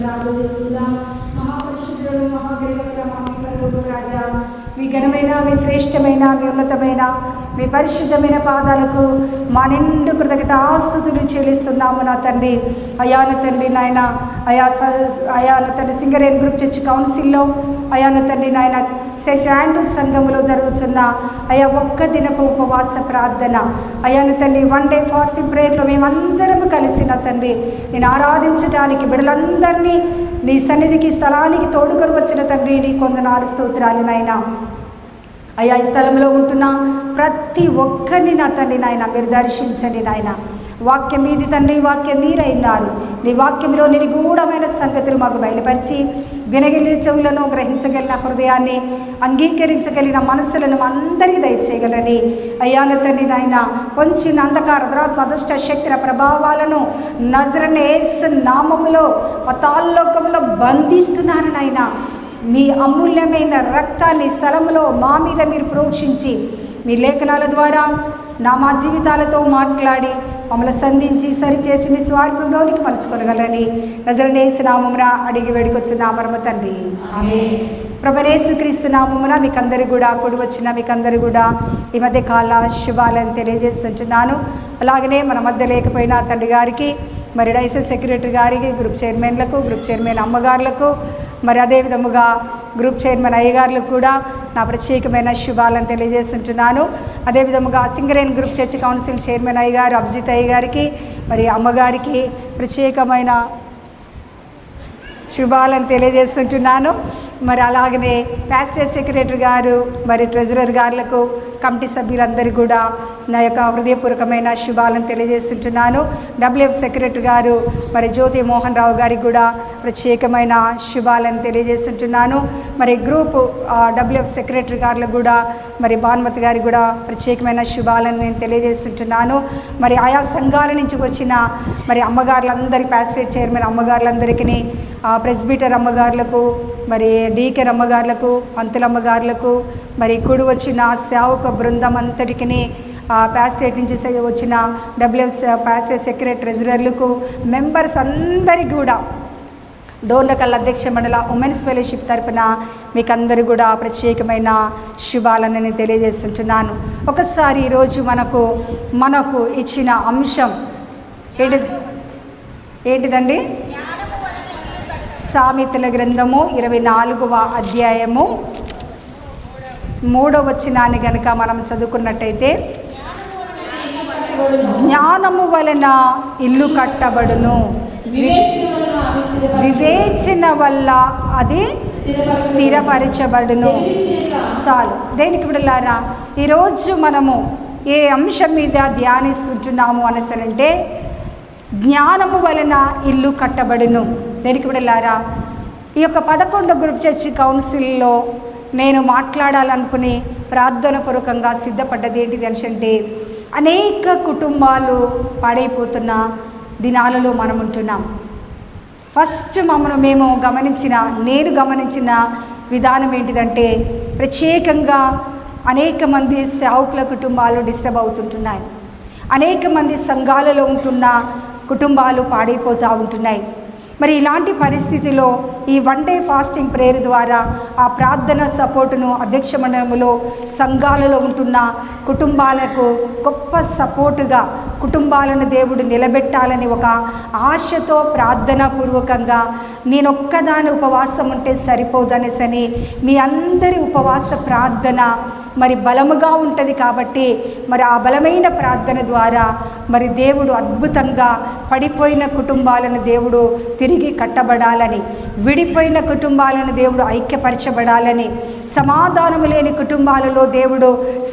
మహాపరిశుద్ధుడు మహాగణపతి రాజా, మీ ఘనమైన, మీ శ్రేష్టమైన, మీ ఉన్నతమైన, మీ పరిశుద్ధమైన పాదాలకు మా నిండు కృతజ్ఞత ఆస్తుతులు చెల్లిస్తున్నాము నా తండ్రి. అయాన తండ్రి నాయన, అయాన తండ్రి సింగరేణి గ్రూప్ చర్చ్ కౌన్సిల్లో, అయాన తండ్రి నాయన సెయింట్ ఆండ్రూస్ సంఘములో జరుగుతున్న ఒక్క దినపు ఉపవాస ప్రార్థన, అయాన తండ్రి 1 డే ఫాస్టింగ్ ప్రేయర్లో మేమందరము కలిసిన తండ్రి నేను ఆరాధించడానికి బిడ్డలందరినీ నీ సన్నిధికి స్థలానికి తోడుకొని వచ్చిన తండ్రి నీ కొందనాలు స్తోత్రాలు నాయన. అయ్యా, ఈ స్థలంలో ఉంటున్న ప్రతి ఒక్కరిని నా తండ్రి నాయన మీరు దర్శించండి నాయన. వాక్యం మీది తండ్రి, వాక్యం మీరైనారు. నీ వాక్యంలో నిగూఢమైన సంగతులు మాకు బయలుపరిచి వినగలిగిన చెవులను, గ్రహించగలిగిన హృదయాన్ని, అంగీకరించగలిగిన మనస్సులను అందరికీ దయచేయగలని అయ్యాన తండ్రి నాయన కొంచెం అంధకార దురాత్మ అదుష్ట శక్తుల ప్రభావాలను నజరేయుడైన యేసు నామములో పాతాళలోకములో బంధిస్తున్నాను నాయన. మీ అమూల్యమైన రక్తాన్ని స్థలములో మా మీద మీరు ప్రోక్షించి మీ లేఖనాల ద్వారా మా జీవితాలతో మాట్లాడి మమ్మల్ని సంధించి సరిచేసి మీ స్వార్థంలోనికి మలుచుకోగలని నజరేయుడైన యేసు నామమున అడిగి వేడుకొచ్చున్న పరమ తండ్రి, ఆమేన్. ప్రభువైన యేసుక్రీస్తు నామమున మీకందరి కూడా కూడి వచ్చిన మీకందరి కూడా ఈ మధ్య కాల శుభాలను తెలియజేస్తున్నాను. అలాగనే మన మధ్య లేకపోయిన తండ్రి గారికి, మరి డైసెస్ సెక్రటరీ గారికి, గ్రూప్ చైర్మన్లకు, గ్రూప్ చైర్మన్ అమ్మగారులకు, మరి అదేవిధముగా గ్రూప్ చైర్మన్ అయ్యగారులకు కూడా నా ప్రత్యేకమైన శుభాలను తెలియజేస్తుంటున్నాను. అదేవిధముగా Singareni group church council chairman అయ్యగారు అభిజిత్ అయ్యగారికి, మరి అమ్మగారికి ప్రత్యేకమైన శుభాలను తెలియజేస్తుంటున్నాను. మరి అలాగనే ప్యాస్టర్ సెక్రటరీ గారు, మరి ట్రెజరర్ గారులకు, కమిటీ సభ్యులందరికీ కూడా నా యొక్క హృదయపూర్వకమైన శుభాలను తెలియజేస్తుంటున్నాను. WF సెక్రటరీ గారు, మరి జ్యోతి మోహన్ రావు గారికి కూడా ప్రత్యేకమైన శుభాలను తెలియజేస్తుంటున్నాను. మరి గ్రూప్ WF సెక్రటరీ గారులకు కూడా, మరి భానుమతి గారికి కూడా ప్రత్యేకమైన శుభాలను నేను తెలియజేస్తుంటున్నాను. మరి ఆయా సంఘాల నుంచి వచ్చిన మరి అమ్మగారులందరికీ, ప్యాస్టర్ చైర్మన్ అమ్మగారులందరికీ, ప్రెస్బిటర్ అమ్మగారులకు, మరి డీకెర్ అమ్మగారులకు, పంతుల అమ్మగారులకు, మరి కూడి వచ్చిన సేవక బృందం అంతటికి, ప్యాస్టేట్ నుంచి వచ్చిన WF ప్యాస్టేట్ సెక్రటరీ ట్రెజరర్లకు, మెంబర్స్ అందరికీ కూడా డోర్లకల్ అధ్యక్ష మండల ఉమెన్స్ ఫెలోషిప్ తరపున మీకు అందరూ కూడా ప్రత్యేకమైన శుభాలను నేను తెలియజేస్తుంటున్నాను. ఒకసారి ఈరోజు మనకు ఇచ్చిన అంశం ఏంటిదండి? సామెతల గ్రంథము 24వ అధ్యాయము 3వ వచనాన్ని కనుక మనం చదువుకున్నట్టయితే, జ్ఞానము వలన ఇల్లు కట్టబడును, వివేచన వల్ల అది స్థిరపరచబడును. చాలు. దేనికి విడలారా ఈరోజు మనము ఏ అంశం మీద ధ్యానిస్తుంటున్నాము అనసరంటే, జ్ఞానము వలన ఇల్లు కట్టబడును. దేనికి విడలారా ఈ యొక్క 11 గ్రూప్ చర్చ్ కౌన్సిల్లో నేను మాట్లాడాలనుకుని ప్రార్థనపూర్వకంగా సిద్ధపడ్డది ఏంటిది అంటే, అనేక కుటుంబాలు పాడైపోతున్న దినాలలో మనం ఉంటున్నాం. ఫస్ట్ నేను గమనించిన విధానం ఏంటిదంటే, ప్రత్యేకంగా అనేక మంది సేవకుల కుటుంబాలు డిస్టర్బ్ అవుతుంటున్నాయి. అనేక మంది సంఘాలలో ఉంటున్న కుటుంబాలు పాడైపోతూ ఉంటున్నాయి. మరి ఇలాంటి పరిస్థితిలో ఈ 1 డే ఫాస్టింగ్ ప్రేయర్ ద్వారా ఆ ప్రార్థన సపోర్టును అధ్యక్ష మండలంలో సంఘాలలో ఉంటున్న కుటుంబాలకు గొప్ప సపోర్టుగా కుటుంబాలను దేవుడు నిలబెట్టాలని ఒక ఆశతో ప్రార్థనా పూర్వకంగా నేనొక్కదాని ఉపవాసం ఉంటే సరిపోదనేసని మీ అందరి ఉపవాస ప్రార్థన మరి బలముగా ఉంటుంది కాబట్టి, మరి ఆ బలమైన ప్రార్థన ద్వారా మరి దేవుడు అద్భుతంగా పడిపోయిన కుటుంబాలను దేవుడు తిరిగి కట్టబడాలని, విడిపోయిన కుటుంబాలను దేవుడు ఐక్యపరచబడాలని, సమాధానము లేని కుటుంబాలలో దేవుడు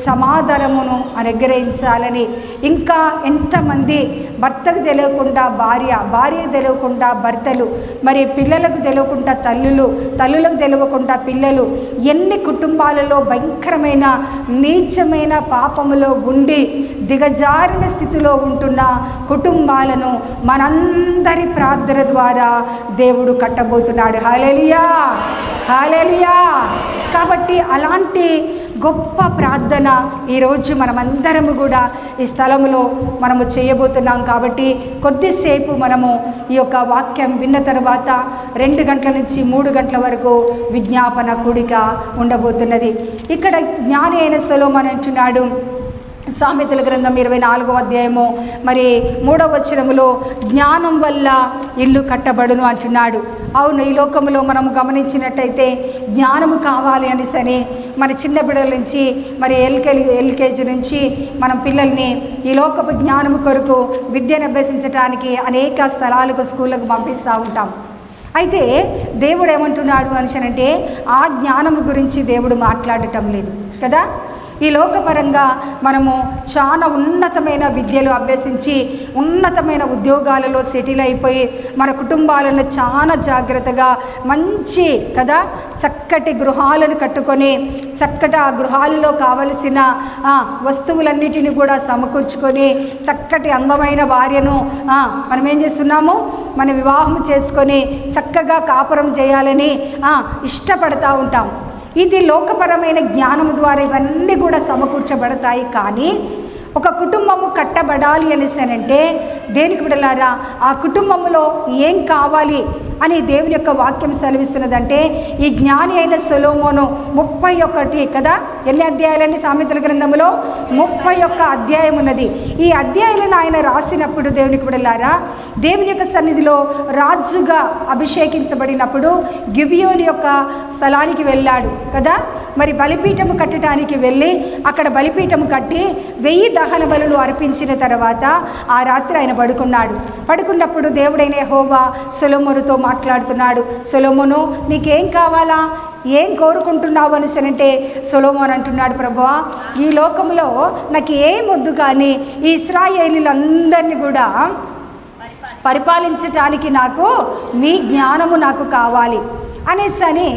సమాధానమును అనుగ్రహించాలని, ఇంకా ఎంతమంది భర్తకు తెలియకుండా భార్యకు తెలియకుండా భర్తలు, మరి పిల్లలకు తెలియకుండా తల్లులకు తెలియకుండా పిల్లలు, ఎన్ని కుటుంబాలలో భయంకరమైన నీచమైన పాపములో ఉండి దిగజారిన స్థితిలో ఉంటున్న కుటుంబాలను మనందరి ప్రార్థన ద్వారా దేవుడు కట్టబోతున్నాడు. హల్లెలూయా, హల్లెలూయా. కాబట్టి అలాంటి గొప్ప ప్రార్థన ఈరోజు మనమందరము కూడా ఈ స్థలంలో మనము చేయబోతున్నాం. కాబట్టి కొద్దిసేపు మనము ఈ యొక్క వాక్యం విన్న తర్వాత 2 గంటల నుంచి 3 గంటల వరకు విజ్ఞాపన కూడిక ఉండబోతున్నది. ఇక్కడ జ్ఞాని అయిన సొలొమోను అంటున్నాడు, సామెతల గ్రంథం 24వ అధ్యాయము మరి 3వ వచనములో జ్ఞానం వల్ల ఇల్లు కట్టబడును అంటున్నాడు. అవును, ఈ లోకంలో మనం గమనించినట్టయితే జ్ఞానము కావాలి అనేసని మన చిన్న బిడ్డల నుంచి మరి ఎల్కేజీ నుంచి మనం పిల్లల్ని ఈ లోకపు జ్ఞానము కొరకు విద్యను అభ్యసించడానికి అనేక స్థలాలకు స్కూళ్ళకు పంపిస్తూ ఉంటాం. అయితే దేవుడు ఏమంటున్నాడు అంటే ఆ జ్ఞానము గురించి దేవుడు మాట్లాడటం లేదు కదా. ఈ లోకపరంగా మనము చాలా ఉన్నతమైన విద్యలు అభ్యసించి ఉన్నతమైన ఉద్యోగాలలో సెటిల్ అయిపోయి మన కుటుంబాలను చాలా జాగ్రత్తగా మంచి కదా చక్కటి గృహాలను కట్టుకొని చక్కటి ఆ గృహాలలో కావలసిన వస్తువులన్నిటిని కూడా సమకూర్చుకొని చక్కటి అందమైన భార్యను మనం ఏం చేస్తున్నాము, మన వివాహం చేసుకొని చక్కగా కాపురం చేయాలని ఇష్టపడతా ఉంటాం. ఇది లోకపరమైన జ్ఞానము ద్వారా ఇవన్నీ కూడా సమకూర్చబడతాయి. కానీ ఒక కుటుంబము కట్టబడాలి అనేసనంటే దేనికి బిడ్డలారా ఆ కుటుంబంలో ఏం కావాలి అని దేవుని యొక్క వాక్యం సెలవిస్తున్నదంటే ఈ జ్ఞాని అయిన సొలొమోను 31 కదా, ఎన్ని అధ్యాయాలండి సామెతల గ్రంథంలో 31 అధ్యాయం ఉన్నది. ఈ అధ్యాయాలను ఆయన రాసినప్పుడు దేవునికి బిడ్డలారా దేవుని యొక్క సన్నిధిలో రాజుగా అభిషేకించబడినప్పుడు గిబియోను యొక్క స్థలానికి వెళ్ళాడు కదా. మరి బలిపీఠము కట్టడానికి వెళ్ళి అక్కడ బలిపీఠము కట్టి 1000 దహన బలులు అర్పించిన తర్వాత ఆ రాత్రి ఆయన పడుకున్నప్పుడు దేవుడైన యెహోవా సొలొమోనుతో మాట్లాడుతున్నాడు. సొలొమోను నీకేం కావాలా, ఏం కోరుకుంటున్నావు అనేసనంటే సొలొమోను అంటున్నాడు, ప్రభువా ఈ లోకంలో నాకు ఏం వద్దు, కానీ ఈ ఇశ్రాయేలీలందరినీ కూడా పరిపాలించటానికి నాకు మీ జ్ఞానము నాకు కావాలి అనేసని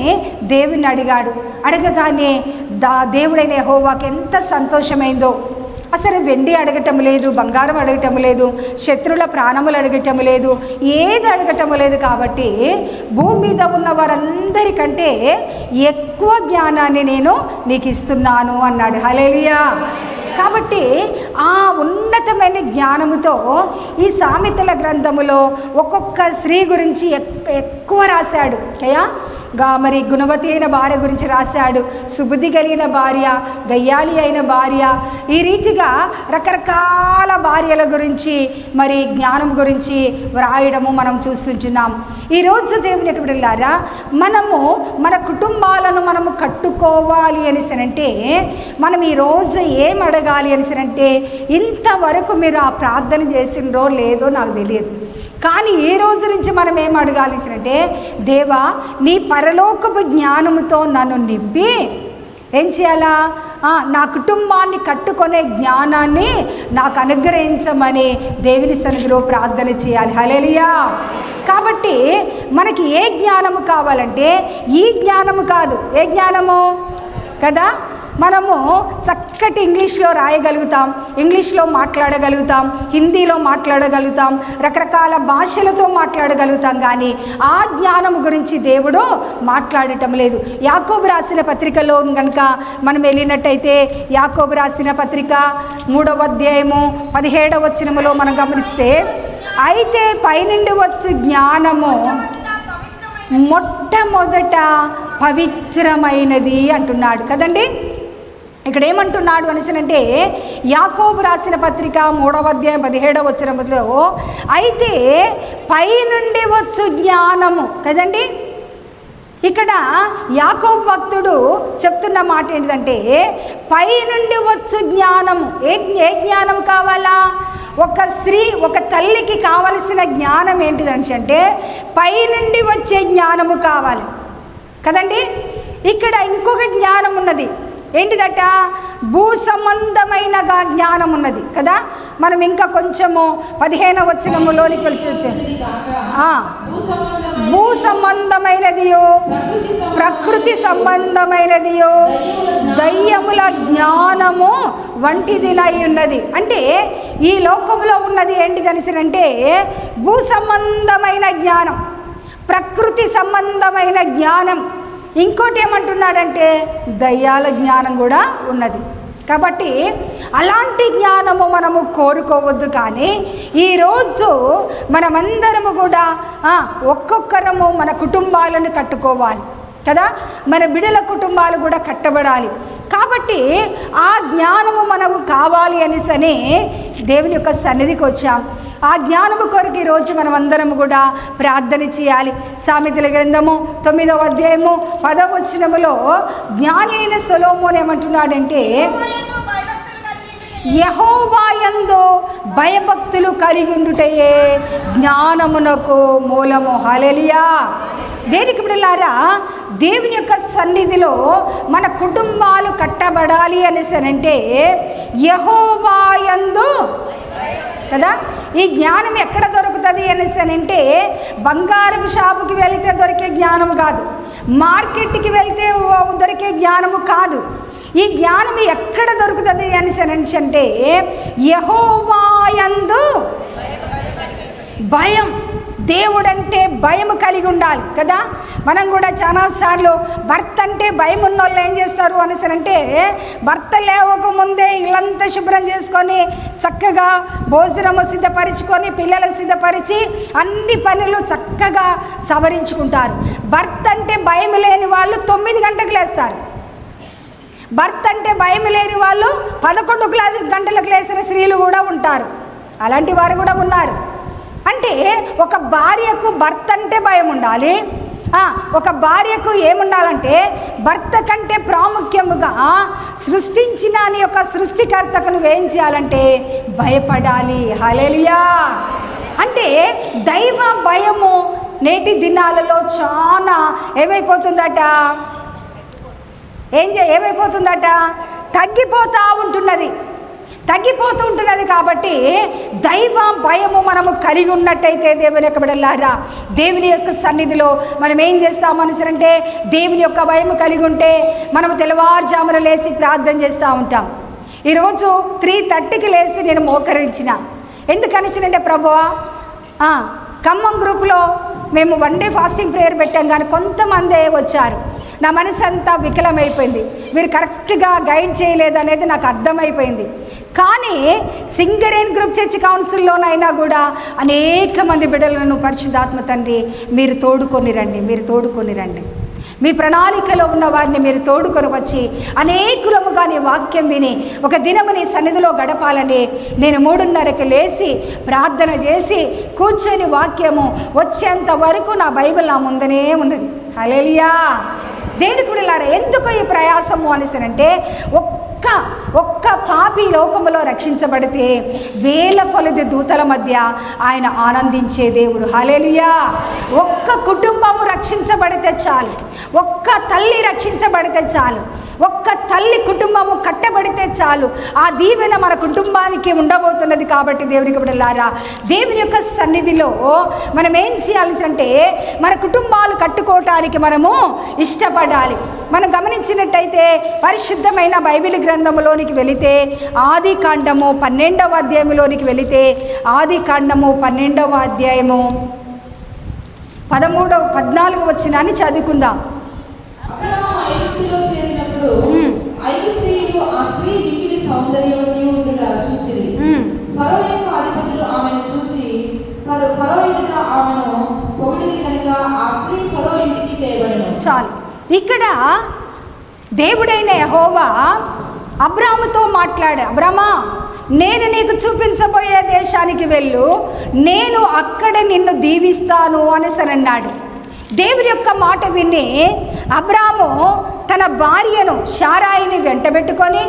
దేవుని అడిగాడు. అడగగానే దేవుడైన యెహోవాకి ఎంత సంతోషమైందో. అసలు వెండి అడగటం లేదు, బంగారం అడగటం లేదు, శత్రువుల ప్రాణములు అడగటం లేదు, ఏది అడగటం లేదు. కాబట్టి భూమి మీద ఉన్న వారందరికంటే ఎక్కువ జ్ఞానాన్ని నేను నీకు ఇస్తున్నాను అన్నాడు. హల్లెలూయా. కాబట్టి ఆ ఉన్నతమైన జ్ఞానముతో ఈ సామెతల గ్రంథములో ఒక్కొక్క స్త్రీ గురించి ఎక్కువ రాశాడు. మరి గుణవతి అయిన భార్య గురించి రాశాడు, సుబుద్ధి కలిగిన భార్య, గయ్యాలి అయిన భార్య, ఈ రీతిగా రకరకాల భార్యల గురించి మరి జ్ఞానం గురించి వ్రాయడము మనం చూస్తుంటున్నాం. ఈరోజు దేవుని బిడ్డలారా మనము మన కుటుంబాలను మనము కట్టుకోవాలి అనేసనంటే మనం ఈరోజు ఏం అడగాలి అనేసనంటే ఇంతవరకు మీరు ఆ ప్రార్థన చేసినరో లేదో నాకు తెలియదు, కానీ ఈ రోజు నుంచి మనం ఏం అడగాలి అంటే దేవా నీ పరలోకపు జ్ఞానముతో నన్ను నింపి ఏం చేయాలా, నా కుటుంబాన్ని కట్టుకునే జ్ఞానాన్ని నాకు అనుగ్రహించమని దేవుని సన్నిధిలో ప్రార్థన చేయాలి. హల్లెలూయా. కాబట్టి మనకి ఏ జ్ఞానము కావాలంటే ఈ జ్ఞానము కాదు, ఏ జ్ఞానము కదా, మనము చక్కటి ఇంగ్లీష్లో రాయగలుగుతాం, ఇంగ్లీష్లో మాట్లాడగలుగుతాం, హిందీలో మాట్లాడగలుగుతాం, రకరకాల భాషలతో మాట్లాడగలుగుతాం, కానీ ఆ జ్ఞానము గురించి దేవుడు మాట్లాడటం లేదు. యాకోబు రాసిన పత్రికలో కనుక మనం వెళ్ళినట్టయితే యాకోబు రాసిన పత్రిక 3వ అధ్యాయము 17వ వచనములో మనం గమనిస్తే అయితే పైనుండి వచ్చు జ్ఞానము మొట్టమొదట పవిత్రమైనది అంటున్నాడు కదండి. ఇక్కడ ఏమంటున్నాడు అనేసనంటే యాకోబు రాసిన పత్రిక 3వ అధ్యాయం 17వ వచనములో అయితే పైనుండి వచ్చు జ్ఞానము కదండి. ఇక్కడ యాకోబు భక్తుడు చెప్తున్న మాట ఏంటంటే పైనుండి వచ్చు జ్ఞానము. ఏ జ్ఞానం కావాలా, ఒక స్త్రీ ఒక తల్లికి కావలసిన జ్ఞానం ఏంటిదంటే పైనుండి వచ్చే జ్ఞానము కావాలి కదండి. ఇక్కడ ఇంకొక జ్ఞానం ఉన్నది, ఏంటిదట, భూ సంబంధమైన జ్ఞానం ఉన్నది కదా. మనం ఇంకా కొంచెము 15వ వచనములోనికి వచ్చి భూ సంబంధమైనదియో ప్రకృతి సంబంధమైనదియో దయ్యముల జ్ఞానము వంటిదినై ఉన్నది. అంటే ఈ లోకంలో ఉన్నది ఏంటిదనిసనంటే భూ సంబంధమైన జ్ఞానం, ప్రకృతి సంబంధమైన జ్ఞానం, ఇంకోటి ఏమంటున్నాడంటే దయ్యాల జ్ఞానం కూడా ఉన్నది. కాబట్టి అలాంటి జ్ఞానము మనము కోరుకోవద్దు. కానీ ఈరోజు మనమందరము కూడా ఒక్కొక్కరము మన కుటుంబాలను కట్టుకోవాలి కదా, మన బిడ్డల కుటుంబాలు కూడా కట్టబడాలి. కాబట్టి ఆ జ్ఞానము మనకు కావాలి అనేసని దేవుని యొక్క సన్నిధికి వచ్చాం. ఆ జ్ఞానము కొరకు ఈరోజు మనం అందరము కూడా ప్రార్థన చేయాలి. సామెతల గ్రంథము 9వ అధ్యాయము 10వ వచనములో జ్ఞాని అయిన సొలొమోను ఏమంటున్నాడంటే, యెహోవా యందు భయభక్తులు కలిగి ఉండుటయే జ్ఞానమునకు మూలము. హల్లెలూయా. దేనికి బిడ్డలారా, దేవుని యొక్క సన్నిధిలో మన కుటుంబాలు కట్టబడాలి అనేసనంటే యెహోవా యందు కదా. ఈ జ్ఞానం ఎక్కడ దొరుకుతుంది అనేసనంటే బంగారం షాపుకి వెళితే దొరికే జ్ఞానం కాదు, మార్కెట్కి వెళ్తే దొరికే జ్ఞానము కాదు. ఈ జ్ఞానం ఎక్కడ దొరుకుతుంది అనేసనంటే యెహోవా యందు భయం, దేవుడంటే భయం కలిగి ఉండాలి కదా. మనం కూడా చాలాసార్లు భర్త అంటే భయం ఉన్న వాళ్ళు ఏం చేస్తారు అనేసరంటే భర్త లేవకముందే ఇల్లంతా శుభ్రం చేసుకొని చక్కగా భోజనము సిద్ధపరుచుకొని పిల్లలకు సిద్ధపరిచి అన్ని పనులు చక్కగా సవరించుకుంటారు. భర్త అంటే భయం లేని వాళ్ళు 9 గంటలకు లేస్తారు. భర్త అంటే భయం లేని వాళ్ళు 11 గంటలకు లేసిన స్త్రీలు కూడా ఉంటారు. అలాంటి వారు కూడా ఉన్నారు. అంటే ఒక భార్యకు భర్త అంటే భయం ఉండాలి. ఒక భార్యకు ఏముండాలంటే భర్త కంటే ప్రాముఖ్యముగా సృష్టించిన నీ యొక్క సృష్టికర్తకు నువ్వేం చేయాలంటే భయపడాలి. హల్లెలూయా. అంటే దైవ భయము నేటి దినాలలో చాలా ఏమైపోతుందట తగ్గిపోతూ ఉంటున్నది. కాబట్టి దైవ భయము మనము కలిగి ఉన్నట్టయితే దేవుని యొక్క బిడ్డలారా, దేవుని యొక్క సన్నిధిలో మనం ఏం చేస్తాం అనుసరంటే దేవుని యొక్క భయము కలిగి ఉంటే మనము తెల్లవారుజామున లేచి ప్రార్థన చేస్తూ ఉంటాం. ఈరోజు 3:30కి లేచి నేను మోకరించిన. ఎందుకనిచ్చినంటే ప్రభువా, ఖమ్మం గ్రూప్లో మేము 1 డే ఫాస్టింగ్ ప్రేయర్ పెట్టాం, కానీ కొంతమందే వచ్చారు. నా మనసు అంతా వికలమైపోయింది. మీరు కరెక్ట్గా గైడ్ చేయలేదు అనేది నాకు అర్థమైపోయింది. కానీ సింగరేన్ గ్రూప్ చర్చ్ కౌన్సిల్లోనైనా కూడా అనేక మంది బిడ్డలను పరిశుద్ధాత్మ తండ్రి మీరు తోడుకొని రండి. మీ ప్రణాళికలో ఉన్న వారిని మీరు తోడుకొని వచ్చి అనేకులముగా నీ వాక్యం విని ఒక దినము నీ సన్నిధిలో గడపాలని నేను 3:30కి లేచి ప్రార్థన చేసి కూర్చొని వాక్యము వచ్చేంత వరకు నా బైబిల్ నా ముందనే ఉన్నది. హల్లెలూయా. దేనికి బిడ్డలారా, ఎందుకు ఈ ప్రయాసము అనేసనంటే ఒక్క పాపి లోకములో రక్షించబడితే 1000 కొలది దూతల మధ్య ఆయన ఆనందించే దేవుడు. హల్లెలూయా. ఒక్క కుటుంబము రక్షించబడితే చాలు, ఒక్క తల్లి రక్షించబడితే చాలు, ఒక్క తల్లి కుటుంబము కట్టబడితే చాలు. ఆ దీవెన మన కుటుంబానికి ఉండబోతున్నది. కాబట్టి దేవునికి బిడ్డలారా, దేవుని యొక్క సన్నిధిలో మనం ఏం చేయాలి అంటే మన కుటుంబాలు కట్టుకోవటానికి మనము ఇష్టపడాలి. మనం గమనించినట్టయితే పరిశుద్ధమైన బైబిల్ గ్రంథములోనికి వెళితే ఆదికాండము 12వ అధ్యాయంలోనికి వెళితే ఆదికాండము 12వ అధ్యాయము 13-14 వచనాన్ని చదువుకుందాం. చాలు. ఇక్కడ దేవుడైన యెహోవా అబ్రాముతో మాట్లాడా, అబ్రామా, నేను నీకు చూపించబోయే దేశానికి వెళ్ళు, నేను అక్కడ నిన్ను దీవిస్తాను అనేసనన్నాడు. దేవుని యొక్క మాట విని అబ్రాము తన భార్యను శారాయిని వెంటబెట్టుకొని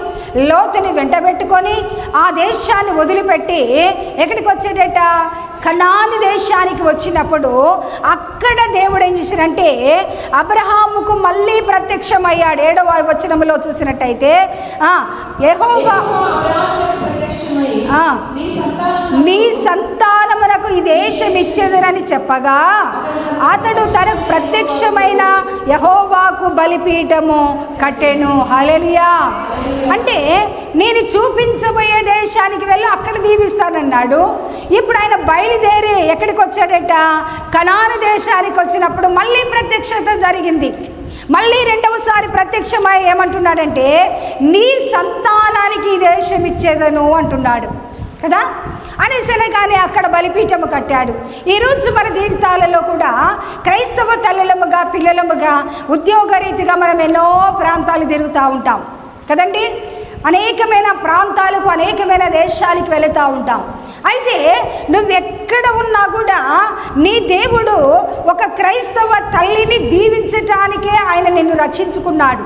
లోతుని వెంటబెట్టుకొని ఆ దేశాన్ని వదిలిపెట్టి ఎక్కడికి వచ్చేటట? కనాను దేశానికి వచ్చినప్పుడు అక్కడ దేవుడు ఏం చేశారంటే అబ్రహాముకు మళ్ళీ ప్రత్యక్షమయ్యాడు. 7వ వచనంలో చూసినట్టయితే యెహోవా నీ సంతానమునకు ఈ దేశం ఇచ్చేదనని చెప్పగా అతడు తనకు ప్రత్యక్షమైన యెహోవాకు బలిపీఠము కట్టెను. హల్లెలూయా. అంటే నేను చూపించబోయే దేశానికి వెళ్ళి అక్కడ దీవిస్తానన్నాడు. ఇప్పుడు ఆయన బయలుదేరి ఎక్కడికి వచ్చాడట? కనాను దేశానికి వచ్చినప్పుడు మళ్ళీ ప్రత్యక్షత జరిగింది. మళ్ళీ రెండవసారి ప్రత్యక్షమై ఏమంటున్నాడంటే నీ సంతానానికి ఈ దేశం ఇచ్చేదను అంటున్నాడు కదా. అనేసరి కానీ అక్కడ బలిపీఠము కట్టాడు. ఈరోజు మన జీవితాలలో కూడా క్రైస్తవ తల్లులముగా పిల్లలముగా ఉద్యోగరీతిగా మనం ఎన్నో ప్రాంతాలు తిరుగుతూ ఉంటాం కదండి. అనేకమైన ప్రాంతాలకు అనేకమైన దేశాలకు వెళుతూ ఉంటాం. అయితే నువ్వెక్కడ ఉన్నా కూడా నీ దేవుడు ఒక క్రైస్తవ తల్లిని దీవించటానికే ఆయన నిన్ను రక్షించుకున్నాడు.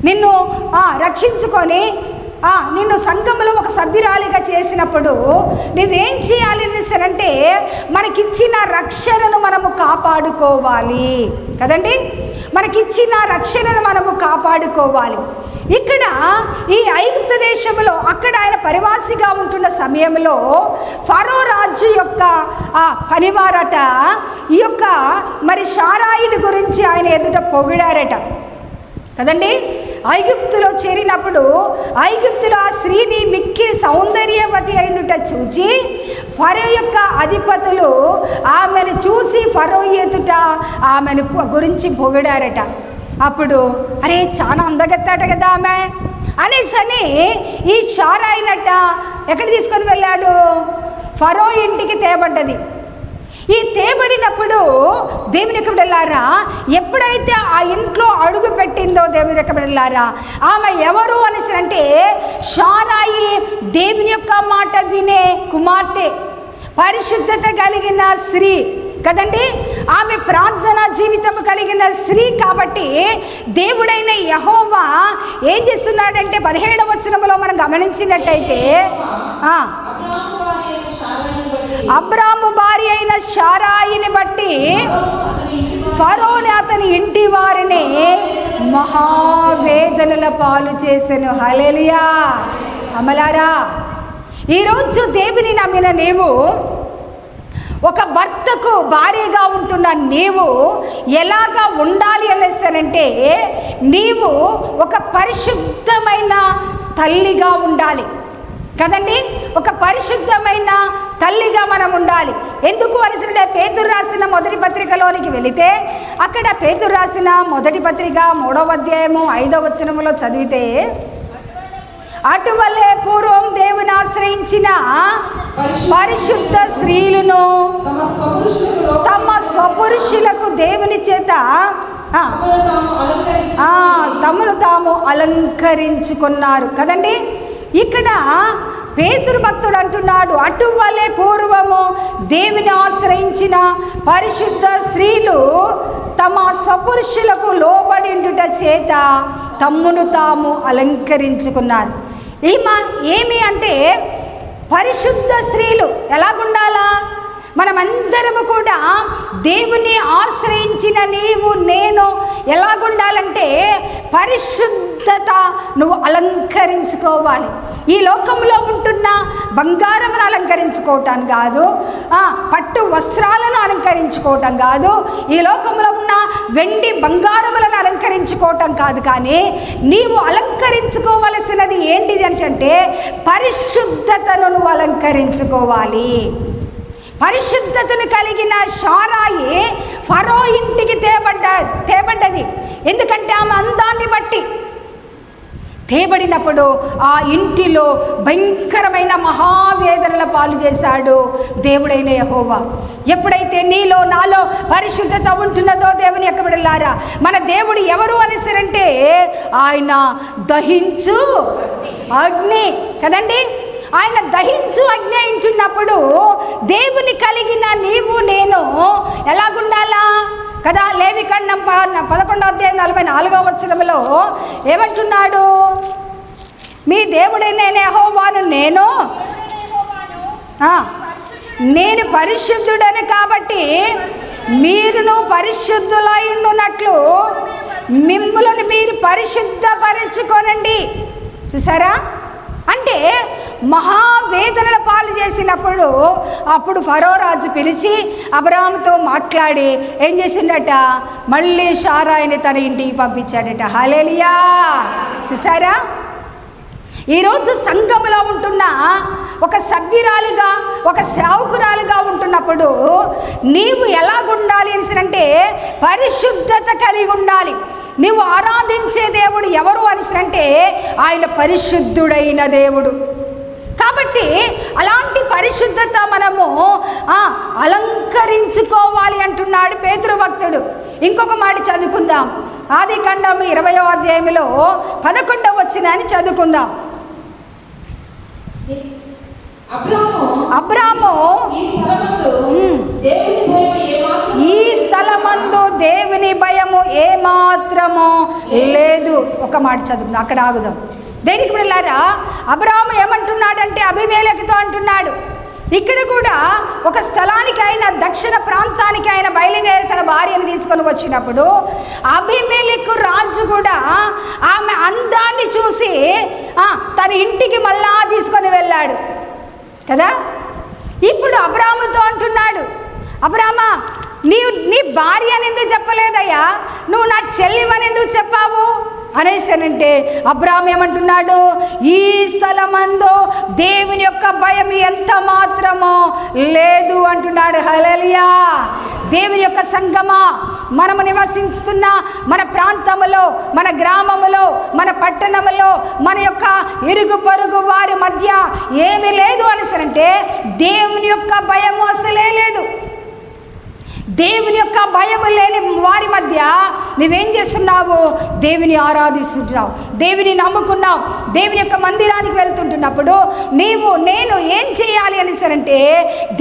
నిన్ను రక్షించుకొని నిన్ను సంఘంలో ఒక సభ్యురాలిగా చేసినప్పుడు నువ్వేం చేయాలి అంటే మనకిచ్చిన రక్షణను మనము కాపాడుకోవాలి కదండి. మనకిచ్చిన రక్షణను మనము కాపాడుకోవాలి. ఇక్కడ ఈ ఐగుప్తు దేశంలో అక్కడ ఆయన పరివాసిగా ఉంటున్న సమయంలో ఫరో రాజు యొక్క పనివారట ఈ యొక్క మరి శారాయిని గురించి ఆయన ఎదుట పొగిడారట కదండి. ఐగుప్తులో చేరినప్పుడు ఐగుప్తులో ఆ స్త్రీని మిక్కిలి సౌందర్యవతి అయినట చూచి ఫరో యొక్క అధిపతులు ఆమెను చూసి ఫరో ఎదుట ఆమెను గురించి పొగిడారట. అప్పుడు అరే చాలా అందగత్తాట కదా ఆమె అనేసని ఈ శారాయినట ఎక్కడ తీసుకొని వెళ్ళాడు? ఫరో ఇంటికి తేబడ్డది. ఈ తేబడినప్పుడు దేవుని యొక్క బిడ్డలారా ఎప్పుడైతే ఆ ఇంట్లో అడుగు పెట్టిందో దేవుని యొక్క బిడ్డలారా ఆమె ఎవరు అనేసి అంటే శారాయి దేవుని యొక్క మాట వినే కుమార్తె, పరిశుద్ధత కలిగిన స్త్రీ కదండి. ఆమె ప్రార్థన జీవితం కలిగిన స్త్రీ కాబట్టి దేవుడైన యెహోవా ఏం చేస్తున్నాడంటే 17వ వచనంలో మనం గమనించినట్టయితే అబ్రాము భార్య అయిన శారాయిని బట్టి ఫరోని అతని ఇంటి వారిని మహావేదనల పాలు చేసెను. హల్లెలూయా. అమలారా, ఈరోజు దేవుని నమ్మిన నీవు, ఒక భర్తకు భార్యగా ఉంటున్న నీవు ఎలాగా ఉండాలి అనేసానంటే నీవు ఒక పరిశుద్ధమైన తల్లిగా ఉండాలి కదండి. ఒక పరిశుద్ధమైన తల్లిగా మనం ఉండాలి. ఎందుకు అనేసంటే పేతురు రాసిన మొదటి పత్రికలోనికి వెళితే అక్కడ పేతురు రాసిన మొదటి పత్రిక 3వ అధ్యాయము 5వ వచనములో చదివితే అటువలే పూర్వం దేవుని ఆశ్రయించిన పరిశుద్ధ స్త్రీలను తమ స్వపురుషులకు దేవుని చేత తమను తాము అలంకరించుకున్నారు కదండి. ఇక్కడ పేతురు భక్తుడు అంటున్నాడు అటువలే పూర్వము దేవుని ఆశ్రయించిన పరిశుద్ధ స్త్రీలు తమ స్వపురుషులకు లోబడిండుట చేత తమ్మును తాము అలంకరించుకున్నారు. ఏమి అంటే పరిశుద్ధ స్త్రీలు ఎలాగుండాలా? మనమందరము కూడా దేవుని ఆశ్రయించిన నీవు నేను ఎలాగుండాలంటే పరిశుద్ధత నువ్వు అలంకరించుకోవాలి. ఈ లోకంలో ఉంటున్న బంగారమును అలంకరించుకోవటం కాదు, పట్టు వస్త్రాలను అలంకరించుకోవటం కాదు, ఈ లోకంలో ఉన్న వెండి బంగారములను అలంకరించుకోవటం కాదు. కానీ నీవు అలంకరించుకోవలసినది ఏంటిది అంటే పరిశుద్ధతను నువ్వు అలంకరించుకోవాలి. పరిశుద్ధతను కలిగిన శారాయి ఫరో ఇంటికి తేబడ్డది. ఎందుకంటే ఆమె అందాన్ని బట్టి తేబడినప్పుడు ఆ ఇంటిలో భయంకరమైన మహావేదనల పాలు చేశాడు దేవుడైన యెహోవా. ఎప్పుడైతే నీలో నాలో పరిశుద్ధత ఉంటున్నదో దేవుని యొక్క బిడ్డలారా, మన దేవుడు ఎవరు అనేసరంటే ఆయన దహించు అగ్ని కదండి. ఆయన దహించు అగ్ని అయించున్నప్పుడు దేవుని కలిగిన నీవు నేను ఎలాగుండాలా కదా. లేవికాండం 11వ అధ్యాయం 44వ వచనంలో ఏమంటున్నాడు? మీ దేవుడైన యెహోవాను నేను పరిశుద్ధుడని కాబట్టి మీరును పరిశుద్ధులై ఉండునట్లు మిమ్ములను మీరు పరిశుద్ధపరచుకోనండి. చూసారా? అంటే మహావేదనల పాలు చేసినప్పుడు అప్పుడు ఫరో రాజు పిలిచి అబ్రాహాముతో మాట్లాడి ఏం చేసిండట? మళ్ళీ శారాయిని తన ఇంటికి పంపించాడట. హల్లెలూయా. చూసారా? ఈరోజు సంఘములో ఉంటున్న ఒక సభ్యురాలుగా, ఒక సేవకురాలుగా ఉంటున్నప్పుడు నీవు ఎలాగుండాలి అంటే పరిశుద్ధత కలిగి ఉండాలి. నీవు ఆరాధించే దేవుడు ఎవరు అంటే ఆయన పరిశుద్ధుడైన దేవుడు. కాబట్టి అలాంటి పరిశుద్ధత మనము అలంకరించుకోవాలి అంటున్నాడు పేతురు భక్తుడు. ఇంకొక మాట చదువుకుందాం. ఆదికాండం 20వ అధ్యాయంలో 11వ వచనాన్ని చదువుకుందాం. అబ్రాము ఈ స్థలమందు దేవుని భయము ఏమాత్రము లేదు. ఒక మాట చదువుకుందాం, అక్కడ ఆగుదాం. దేనికి వెళ్ళారా? అబ్రాము ఏమంటున్నాడంటే అబీమెలెకుతో అంటున్నాడు. ఇక్కడ కూడా ఒక స్థలానికి ఆయన దక్షిణ ప్రాంతానికి ఆయన బయలుదేరి తన భార్యను తీసుకొని వచ్చినప్పుడు అబీమెలెకు రాజు కూడా ఆమె అందాన్ని చూసి తన ఇంటికి మళ్ళా తీసుకొని వెళ్ళాడు కదా. ఇప్పుడు అబ్రాముతో అంటున్నాడు, అబ్రామా నీ భార్య అని ఎందుకు చెప్పలేదయ్యా, నువ్వు నా చెల్లివని ఎందుకు చెప్పావు అనేసానంటే అబ్రాము ఏమంటున్నాడు, ఈ స్థలమందు దేవుని యొక్క భయం ఎంత మాత్రమో లేదు అంటున్నాడు. హల్లెలూయా. దేవుని యొక్క సంగమా, మనము నివసిస్తున్న మన ప్రాంతములో, మన గ్రామములో, మన పట్టణములో, మన యొక్క ఇరుగు పొరుగు వారి మధ్య ఏమీ లేదు అనేసరంటే దేవుని యొక్క భయము అసలే లేదు. దేవుని యొక్క భయము లేని వారి మధ్య నువ్వేం చేస్తున్నావు? దేవుని ఆరాధిస్తున్నావు, దేవుని నమ్ముకున్నావు. దేవుని యొక్క మందిరానికి వెళ్తుంటున్నప్పుడు నేను ఏం చేయాలి అనేసరంటే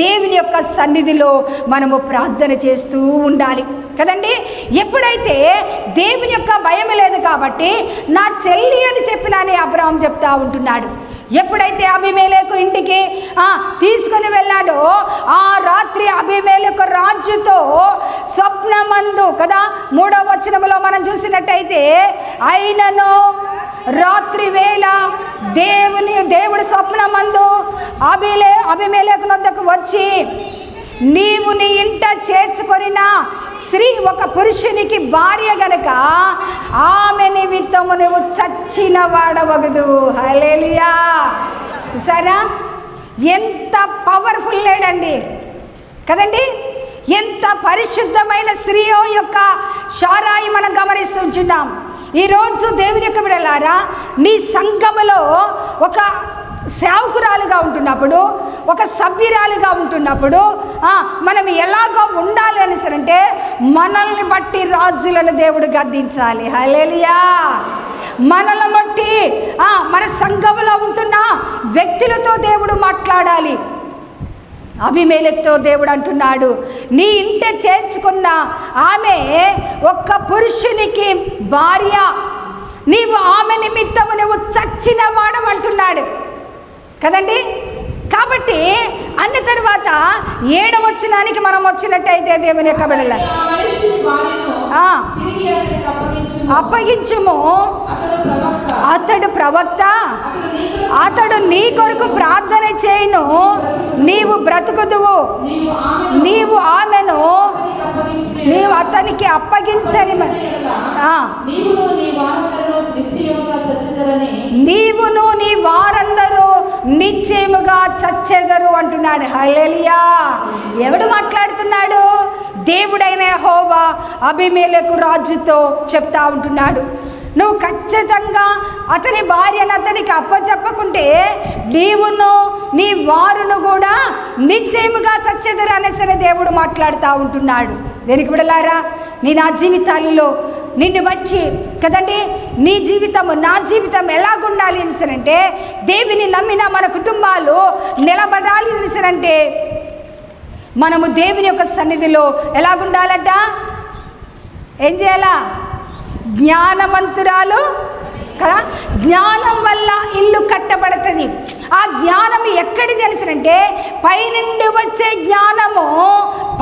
దేవుని యొక్క సన్నిధిలో మనము ప్రార్థన చేస్తూ ఉండాలి కదండి. ఎప్పుడైతే దేవుని యొక్క భయం లేదు కాబట్టి నా చెల్లి అని చెప్పినానే అబ్రాహాం చెప్తా ఉంటున్నాడు. ఎప్పుడైతే అబీమెలెకు ఇంటికి తీసుకుని వెళ్ళాడో ఆ రాత్రి అబీమెలెకు రాజుతో స్వప్నమందు కదా 3వ వచనంలో మనం చూసినట్టయితే అయినను రాత్రి వేళ దేవుడు స్వప్నమందు అబీమెలెకు వద్దకు వచ్చి నీవు నీ ఇంట చేర్చుకొనిన స్త్రీ ఒక పురుషునికి భార్య గనక ఆమె నిమిత్తము నువ్వు చచ్చిన వాడవగదు. హల్లెలూయా. చూసారా ఎంత పవర్ఫుల్ లేడండి కదండి. ఎంత పరిశుద్ధమైన స్త్రీ యొక్క శారాయి మనం గమనిస్తుంటున్నాం. ఈరోజు దేవుని యొక్క బిడ్డలారా, నీ సంఘములో ఒక సేవకురాలుగా ఉంటున్నప్పుడు, ఒక సభ్యురాలుగా ఉంటున్నప్పుడు మనం ఎలాగో ఉండాలి అనేసరంటే మనల్ని బట్టి రాజులను దేవుడు గద్దించాలి. హల్లెలూయా. మనల్ని బట్టి మన సంఘములో ఉంటున్న వ్యక్తులతో దేవుడు మాట్లాడాలి. అబీమెలెకుతో దేవుడు అంటున్నాడు, నీ ఇంట చేర్చుకున్న ఆమె ఒక్క పురుషునికి భార్య, నీవు ఆమె నిమిత్తము నువ్వు చచ్చిన వాడమంటున్నాడు కదండి. కాబట్టి అన్న తర్వాత 7వ వచనానికి మనం వచ్చినట్టయితే దేవుని యొక్క బిడ్డలు అప్పగించుము, అతడు ప్రవక్త, అతడు నీ కొరకు ప్రార్థన చేయును, నీవు బ్రతుకుదువు, నీవు ఆమెను నీవు అతనికి అప్పగించని నీవును నీ వారందరూ నిశ్చయముగా చచ్చెదరు అంటున్నాడు. హల్లెలూయా. ఎవడు మాట్లాడుతున్నాడు? దేవుడైన యెహోవా అబీమెలెకు రాజుతో చెప్తా ఉంటున్నాడు, నువ్వు ఖచ్చితంగా అతని భార్యను అతనికి అప్పచెప్పకుంటే నీవును నీ వారును కూడా నిశ్చయముగా చచ్చెదరు అనేసరి దేవుడు మాట్లాడుతూ ఉంటున్నాడు. దేనికి బిడ్డలారా, నా జీవితాల్లో నిన్ను బట్టి కదండి, నీ జీవితము నా జీవితం ఎలాగుండాలి అనేసరంటే దేవుని నమ్మిన మన కుటుంబాలు నిలబడాలి అనేసరంటే మనము దేవుని యొక్క సన్నిధిలో ఎలాగుండాలట? ఏం చేయాలా? జ్ఞానవంతురాలు కదా. జ్ఞానం వల్ల ఇల్లు కట్టబడుతుంది. ఆ జ్ఞానం ఎక్కడిది అనేసరంటే పైనుండి వచ్చే జ్ఞానము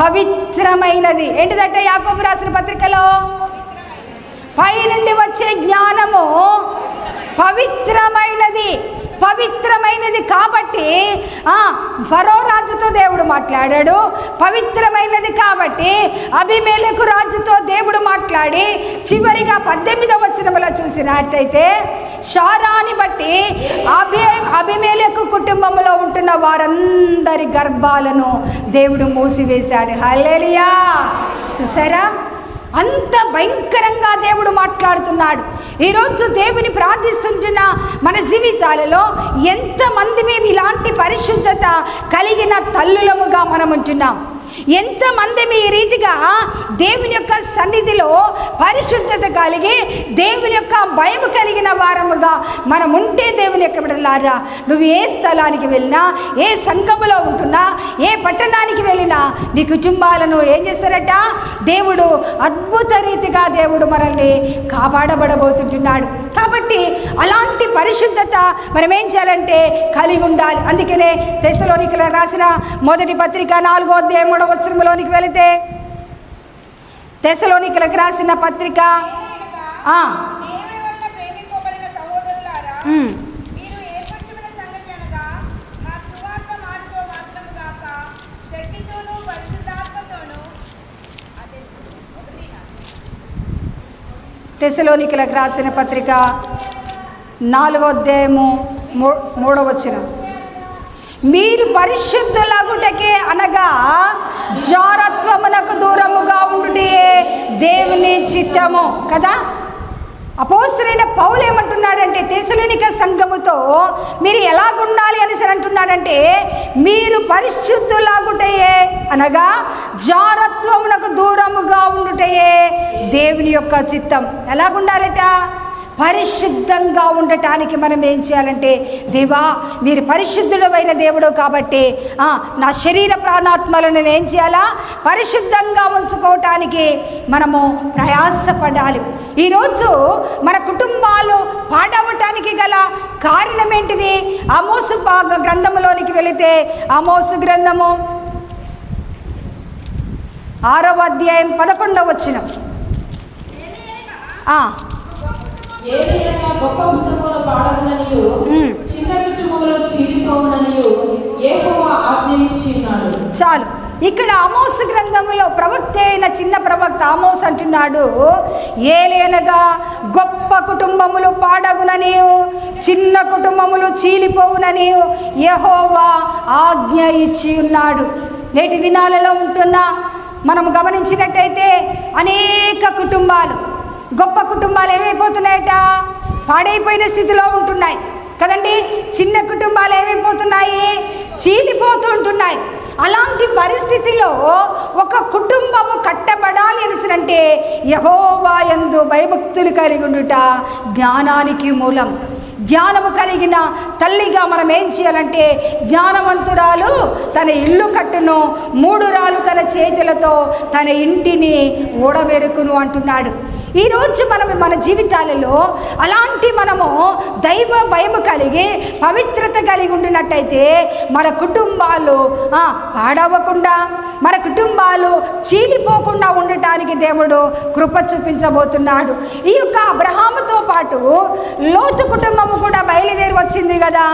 పవిత్రమైనది. ఏంటిదంటే యాకోబు రాసిన పత్రికలో పైనుండి వచ్చే జ్ఞానము పవిత్రమైనది. పవిత్రమైనది కాబట్టి ఫరో రాజుతో దేవుడు మాట్లాడాడు. పవిత్రమైనది కాబట్టి అబీమెలెకు రాజుతో దేవుడు మాట్లాడి చివరిగా 18వ వచనంలో చూసినట్టయితే షారాని బట్టి అబీమెలెకు కుటుంబంలో ఉంటున్న వారందరి గర్భాలను దేవుడు మూసివేశాడు. హల్లెలూయా. చూసారా, అంత భయంకరంగా దేవుడు మాట్లాడుతున్నాడు. ఈరోజు దేవుని ప్రార్థిస్తుంటున్న మన జీవితాలలో ఎంతమంది మేము ఇలాంటి పరిశుద్ధత కలిగిన తల్లులముగా మనం ఉంటున్నాం? ఎంతమంది ఈ రీతిగా దేవుని యొక్క సన్నిధిలో పరిశుద్ధత కలిగి దేవుని యొక్క భయం కలిగిన వారముగా మనం ఉంటే, దేవుని యొక్క బిడ్డలారా, నువ్వు ఏ స్థలానికి వెళ్ళినా, ఏ సంఘములో ఉంటున్నా, ఏ పట్టణానికి వెళ్ళినా నీ కుటుంబాలను ఏం చేస్తారట? దేవుడు అద్భుత రీతిగా దేవుడు మనల్ని కాపాడబడబోతుంటున్నాడు. కాబట్టి అలాంటి పరిశుద్ధత మనం ఏం చేయాలంటే కలిగి ఉండాలి. అందుకనే తెస్సలోనికలకు రాసిన మొదటి పత్రిక 4వ అధ్యాయం 3వ వచనంలోనికి వెళితే, తెస్సలోనికలకు రాసిన పత్రిక తెస్సలోనికలకు రాసిన పత్రిక 4వ అధ్యాయము 3వ వచనం, మీరు పరిశుద్ధులగుటకే అనగా జారత్వమునకు దూరముగా ఉండుటే దేవుని చిత్తము కదా. అపోస్తలుడైన పౌలు ఏమంటున్నాడంటే, తెస్సలోనిక సంఘముతో మీరు ఎలాగుండాలి అనేసి అంటున్నాడంటే, మీరు పరిశుద్ధులాగుటయే అనగా జారత్వమునకు దూరముగా ఉండుటయే దేవుని యొక్క చిత్తం. ఎలాగుండాలట? పరిశుద్ధంగా ఉండటానికి మనం ఏం చేయాలంటే, దేవా మీరు పరిశుద్ధుడమైన దేవుడు కాబట్టి నా శరీర ప్రాణాత్మలను నేను ఏం చేయాలా? పరిశుద్ధంగా ఉంచుకోవటానికి మనము ప్రయాసపడాలి. ఈరోజు మన కుటుంబాలు పాడవటానికి గల కారణం ఏంటిది? ఆమోసు గ్రంథములోనికి వెళితే, ఆమోసు గ్రంథము 6వ అధ్యాయం 11వ వచనం, గొప్ప కుటుంబంలో పాడగుననియు చిన్న కుటుంబంలో చీలిపోవుననియు యెహోవా ఆజ్ఞయించున్నాడు. చాలు. ఇక్కడ ఆమోసు గ్రంథంలో ప్రవక్త అయిన చిన్న ప్రవక్త ఆమోస్ అంటున్నాడు, ఏలైనగా గొప్ప కుటుంబములు పాడగుననియు చిన్న కుటుంబములు చీలిపోవునని యెహోవా ఆజ్ఞ ఇచ్చి ఉన్నాడు. నేటి దినాలలో ఉంటున్న మనం గమనించినట్టయితే అనేక కుటుంబాలు, గొప్ప కుటుంబాలు ఏమైపోతున్నాయట? పాడైపోయిన స్థితిలో ఉంటున్నాయి కదండి. చిన్న కుటుంబాలు ఏమైపోతున్నాయి? చీలిపోతూ ఉంటున్నాయి. అలాంటి పరిస్థితిలో ఒక కుటుంబము కట్టబడాలి అంటే యెహోవా యందు భయభక్తులు కలిగి ఉండుట జ్ఞానానికి మూలం. జ్ఞానము కలిగిన తల్లిగా మనం ఏం చేయాలంటే, జ్ఞానవంతురాలు తన ఇల్లు కట్టును, 3 రాళ్ళు తన చేతులతో తన ఇంటిని ఓడబెరుకును అంటున్నాడు. ఈరోజు మన జీవితాలలో అలాంటి మనము దైవ భయము కలిగి పవిత్రత కలిగి ఉండినట్టయితే మన కుటుంబాలు పాడవకుండా, మన కుటుంబాలు చీలిపోకుండా ఉండటానికి దేవుడు కృప చూపించబోతున్నాడు. ఈ యొక్క అబ్రహాముతో పాటు లోతు కుటుంబము కూడా బయలుదేరి వచ్చింది కదా.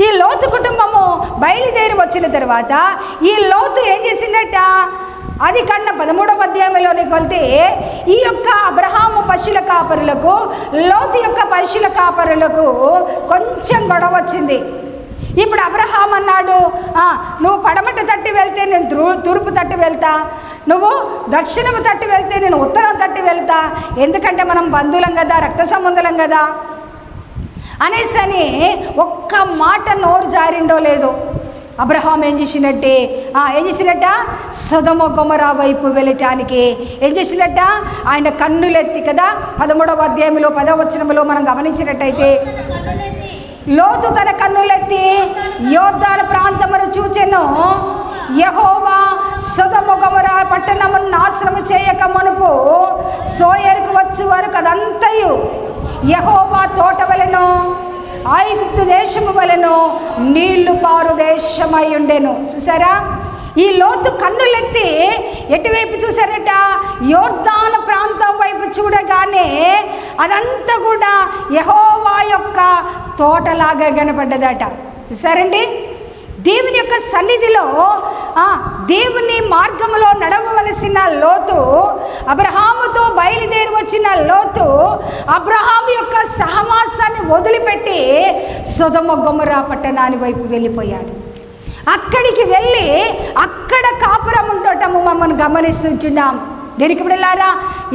ఈ లోతు కుటుంబము బయలుదేరి వచ్చిన తర్వాత ఈ లోతు ఏం చేసిందట? ఆదికాండ 13వ అధ్యాయంలోనికి వెళ్తే ఈ యొక్క అబ్రహాము పశువుల కాపరులకు, లోతు యొక్క పశువుల కాపరులకు కొంచెం గొడవ వచ్చింది. ఇప్పుడు అబ్రహాం అన్నాడు, నువ్వు పడమట తట్టి వెళ్తే నేను తూర్పు తట్టి వెళ్తా, నువ్వు దక్షిణము తట్టి వెళ్తే నేను ఉత్తరం తట్టి వెళ్తా, ఎందుకంటే మనం బంధువులం కదా, రక్త సంబంధులం కదా అనేసని ఒక్క మాట నోరు జారిండో లేదో అబ్రహాం ఏం చేసినట్ట సొదొమ గొమొరా వైపు వెళ్ళటానికి ఏం చేసినట్ట? ఆయన కన్నులెత్తి కదా 13వ అధ్యాయంలో 10వ వచనంలో మనం గమనించినట్టయితే, లోతు తన కన్నులెత్తి యోర్దాను ప్రాంతమును చూచెను. యెహోవా సొదొమ గొమొరా పట్టణమును నాశనము చేయక మునుపు సోయరుకు వచ్చే వరకు అదంతయు యెహోవా తోట వలెను, ఐగుప్తు దేశము వలెను నీళ్లు పారు దేశమై ఉండెను. చూసారా? ఈ లోతు కన్నులెత్తి ఎటువైపు చూసారట? యోర్దాను ప్రాంతం వైపు చూడగానే అదంతా కూడా యెహోవా యొక్క తోటలాగా కనపడ్డదట. చూసారండి? దేవుని యొక్క సన్నిధిలో దేవుని మార్గంలో నడవవలసిన లోతు, అబ్రహాముతో బయలుదేరి వచ్చిన లోతు అబ్రహాము యొక్క సహవాసాన్ని వదిలిపెట్టి సొదొమ గొమొర్రా పట్టణాని వైపు వెళ్ళిపోయాడు. అక్కడికి వెళ్ళి అక్కడ కాపురం ఉండటము మమ్మల్ని గమనిస్తుంటున్నాం. దేనికి బిడ్డలారా,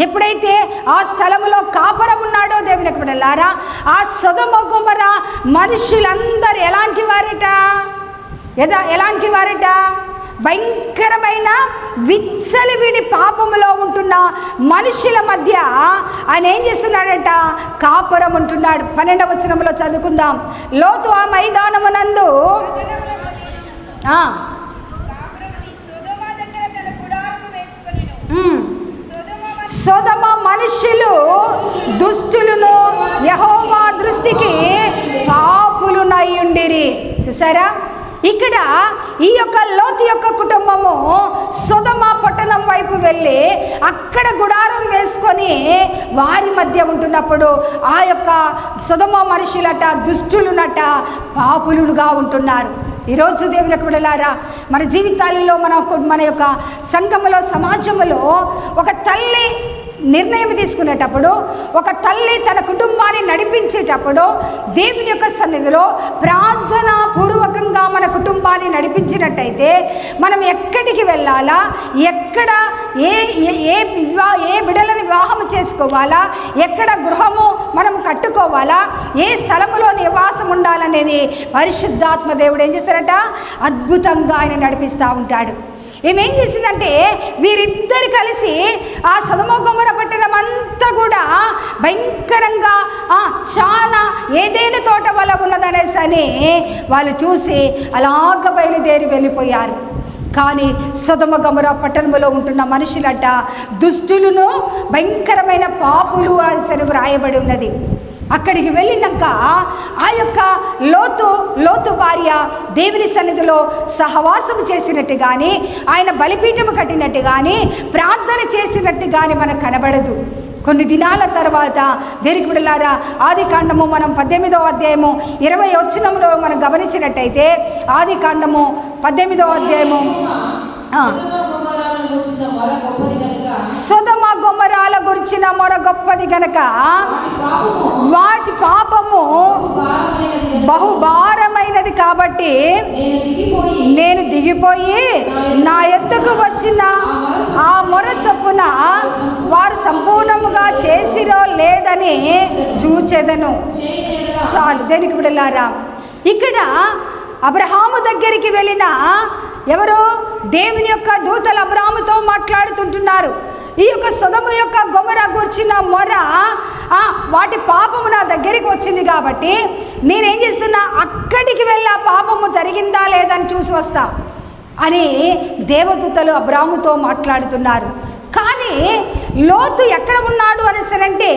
ఎప్పుడైతే ఆ స్థలంలో కాపురం ఉన్నాడో దేవునికి బిడ్డలారా, ఆ సొదొమ గొమొర్రా మనుషులందరూ ఎలాంటి వారట భయంకరమైన విచ్చలవిడి పాపములో ఉంటున్న మనుషుల మధ్య ఆయన ఏం చేస్తున్నాడట, కాపురం ఉంటున్నాడు. 12వ వచనంలో చదువుకుందాం. లోతు ఆ మైదానమునందు సొదొమ మనుషులు దుష్టులను యెహోవా దృష్టికి పాపులునై ఉండిరి. చూసారా, ఇక్కడ ఈ యొక్క లోతు యొక్క కుటుంబము సొదొమ పట్టణం వైపు వెళ్ళి అక్కడ గుడారం వేసుకొని వారి మధ్య ఉంటున్నప్పుడు ఆ యొక్క సొదొమ మనుషులట దుష్టులునట పాపులుగా ఉంటున్నారు. ఈరోజు దేవునికి బిడ్డలారా, మన జీవితాలలో మన యొక్క సంఘములో సమాజంలో ఒక తల్లి నిర్ణయం తీసుకునేటప్పుడు, ఒక తల్లి తన కుటుంబాన్ని నడిపించేటప్పుడు దేవుని యొక్క సన్నిధిలో ప్రార్థనా పూర్వకంగా మన కుటుంబాన్ని నడిపించినట్టయితే మనం ఎక్కడికి వెళ్ళాలా, ఎక్కడ ఏ బిడ్డలను వివాహం చేసుకోవాలా, ఎక్కడ గృహము మనం కట్టుకోవాలా, ఏ స్థలములో నివాసం ఉండాలనేది పరిశుద్ధాత్మ దేవుడు ఏం చేస్తారట, అద్భుతంగా ఆయన నడిపిస్తూ ఉంటాడు. ఏమేం చేసిందంటే వీరిద్దరు కలిసి ఆ సొదొమ గొమొర్రా పట్టణం అంతా కూడా భయంకరంగా చాలా ఏదైనా తోట వల్ల ఉన్నదనేసి అని వాళ్ళు చూసి అలాగ బయలుదేరి వెళ్ళిపోయారు. కానీ సొదొమ గొమొర్రా పట్టణంలో ఉంటున్న మనుషులట దుష్టులను భయంకరమైన పాపులు అని వ్రాయబడి ఉన్నది. అక్కడికి వెళ్ళినాక ఆ యొక్క లోతు భార్య దేవుని సన్నిధిలో సహవాసం చేసినట్టు కానీ, ఆయన బలిపీఠము కట్టినట్టు కానీ, ప్రార్థన చేసినట్టు కానీ మనకు కనబడదు. కొన్ని దినాల తర్వాత దేనికి బిడ్డలారా, ఆదికాండము మనం 18వ అధ్యాయము 20వ వచనంలో మనం గమనించినట్టయితే, ఆదికాండము 18వ అధ్యాయము సొదొమ గొమొర్రాల గురించిన మొర గొప్పది గనక వాటి పాపము బహుభారమైనది కాబట్టి నేను దిగిపోయి నా ఎద్దుకు వచ్చిన ఆ మొర చొప్పున వారు సంపూర్ణముగా చేసిరో లేదని చూచెదను. చాలు. దేనికి బిడ్డలారా, ఇక్కడ అబ్రహాము దగ్గరికి వెళ్ళిన ఎవరు, దేవుని యొక్క దూతలు అబ్రహాముతో మాట్లాడుతుంటున్నారు. ఈ యొక్క సొదొమ యొక్క గొమొర్రా గూర్చిన మొర, వాటి పాపము నా దగ్గరికి వచ్చింది కాబట్టి నేనేం చేస్తున్నా, అక్కడికి వెళ్ళి ఆ పాపము జరిగిందా లేదని చూసి వస్తా అని దేవదూతలు అబ్రహాముతో మాట్లాడుతున్నారు. కానీ లోతు ఎక్కడ ఉన్నాడు అనేసనంటే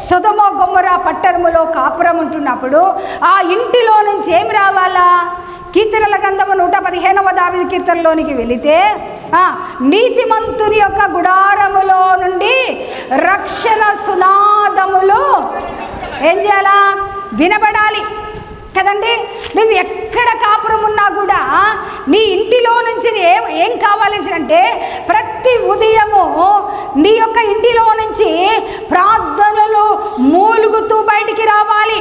సొదొమ గొమొర్రా పట్టణములో కాపురం ఉంటున్నప్పుడు ఆ ఇంటిలో నుంచి ఏమి రావాలా, కీర్తనల గ్రంథము 115వ దావీదు కీర్తనలోనికి వెళితే నీతిమంతుని యొక్క గుడారములో నుండి రక్షణ సునాదములు ఏం చేయాలా, వినబడాలి కదండి. నువ్వు ఎక్కడ కాపురం ఉన్నా కూడా నీ ఇంటిలో నుంచి ఏం కావాలి అంటే ప్రతి ఉదయము నీ యొక్క ఇంటిలో నుంచి ప్రార్థనలు మూలుగుతూ బయటికి రావాలి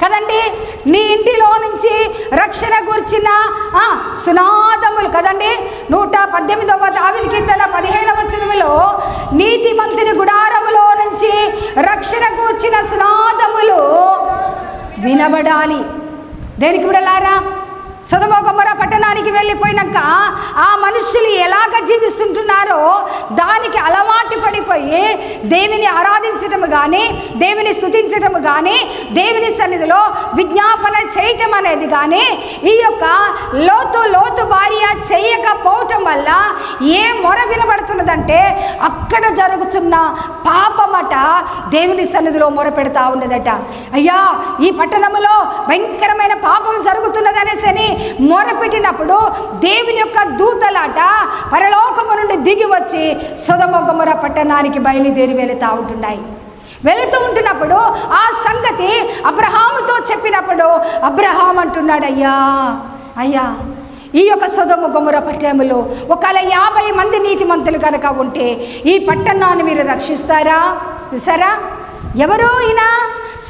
కదండి. నీ ఇంటిలో నుంచి రక్షణ గురించిన సునాదములు కదండి. 118వ దావీదు కీర్తన 15వ వచనములో నీతిమంతుని గుడారములో నుంచి రక్షణ గురించిన సునాదములు వినబడాలి. దేనికి బిడ్డలారా, సొదొమ గొమొర్రా పట్టణానికి వెళ్ళిపోయినాక ఆ మనుషులు ఎలాగ జీవిస్తుంటున్నారో దానికి అలవాటు పడిపోయి దేవుని ఆరాధించటము కానీ, దేవుని స్తుతించటము కానీ, దేవుని సన్నిధిలో విజ్ఞాపన చేయటం అనేది కానీ ఈ యొక్క లోతు భార్య చేయకపోవటం వల్ల ఏ మొర వినబడుతున్నదంటే అక్కడ జరుగుతున్న పాపమట దేవుని సన్నిధిలో మొర పెడతా ఉన్నదట. అయ్యా, ఈ పట్టణంలో భయంకరమైన పాపం జరుగుతున్నది అనేసి మొరపెట్టినప్పుడు దేవుని యొక్క దూతలాట పరలోకము నుండి దిగి వచ్చి సొదొమ గొమొర్రా పట్టణానికి బయలుదేరి వెళుతూ ఉంటున్నప్పుడు ఆ సంగతి అబ్రహాముతో చెప్పినప్పుడు అబ్రహాం అంటున్నాడు, అయ్యా ఈ యొక్క సొదొమ గొమొర్రా పట్టణంలో ఒకవేళ 50 మంది నీతిమంతులు కనుక ఉంటే ఈ పట్టణాన్ని మీరు రక్షిస్తారా? చూసారా, ఎవరో ఈయన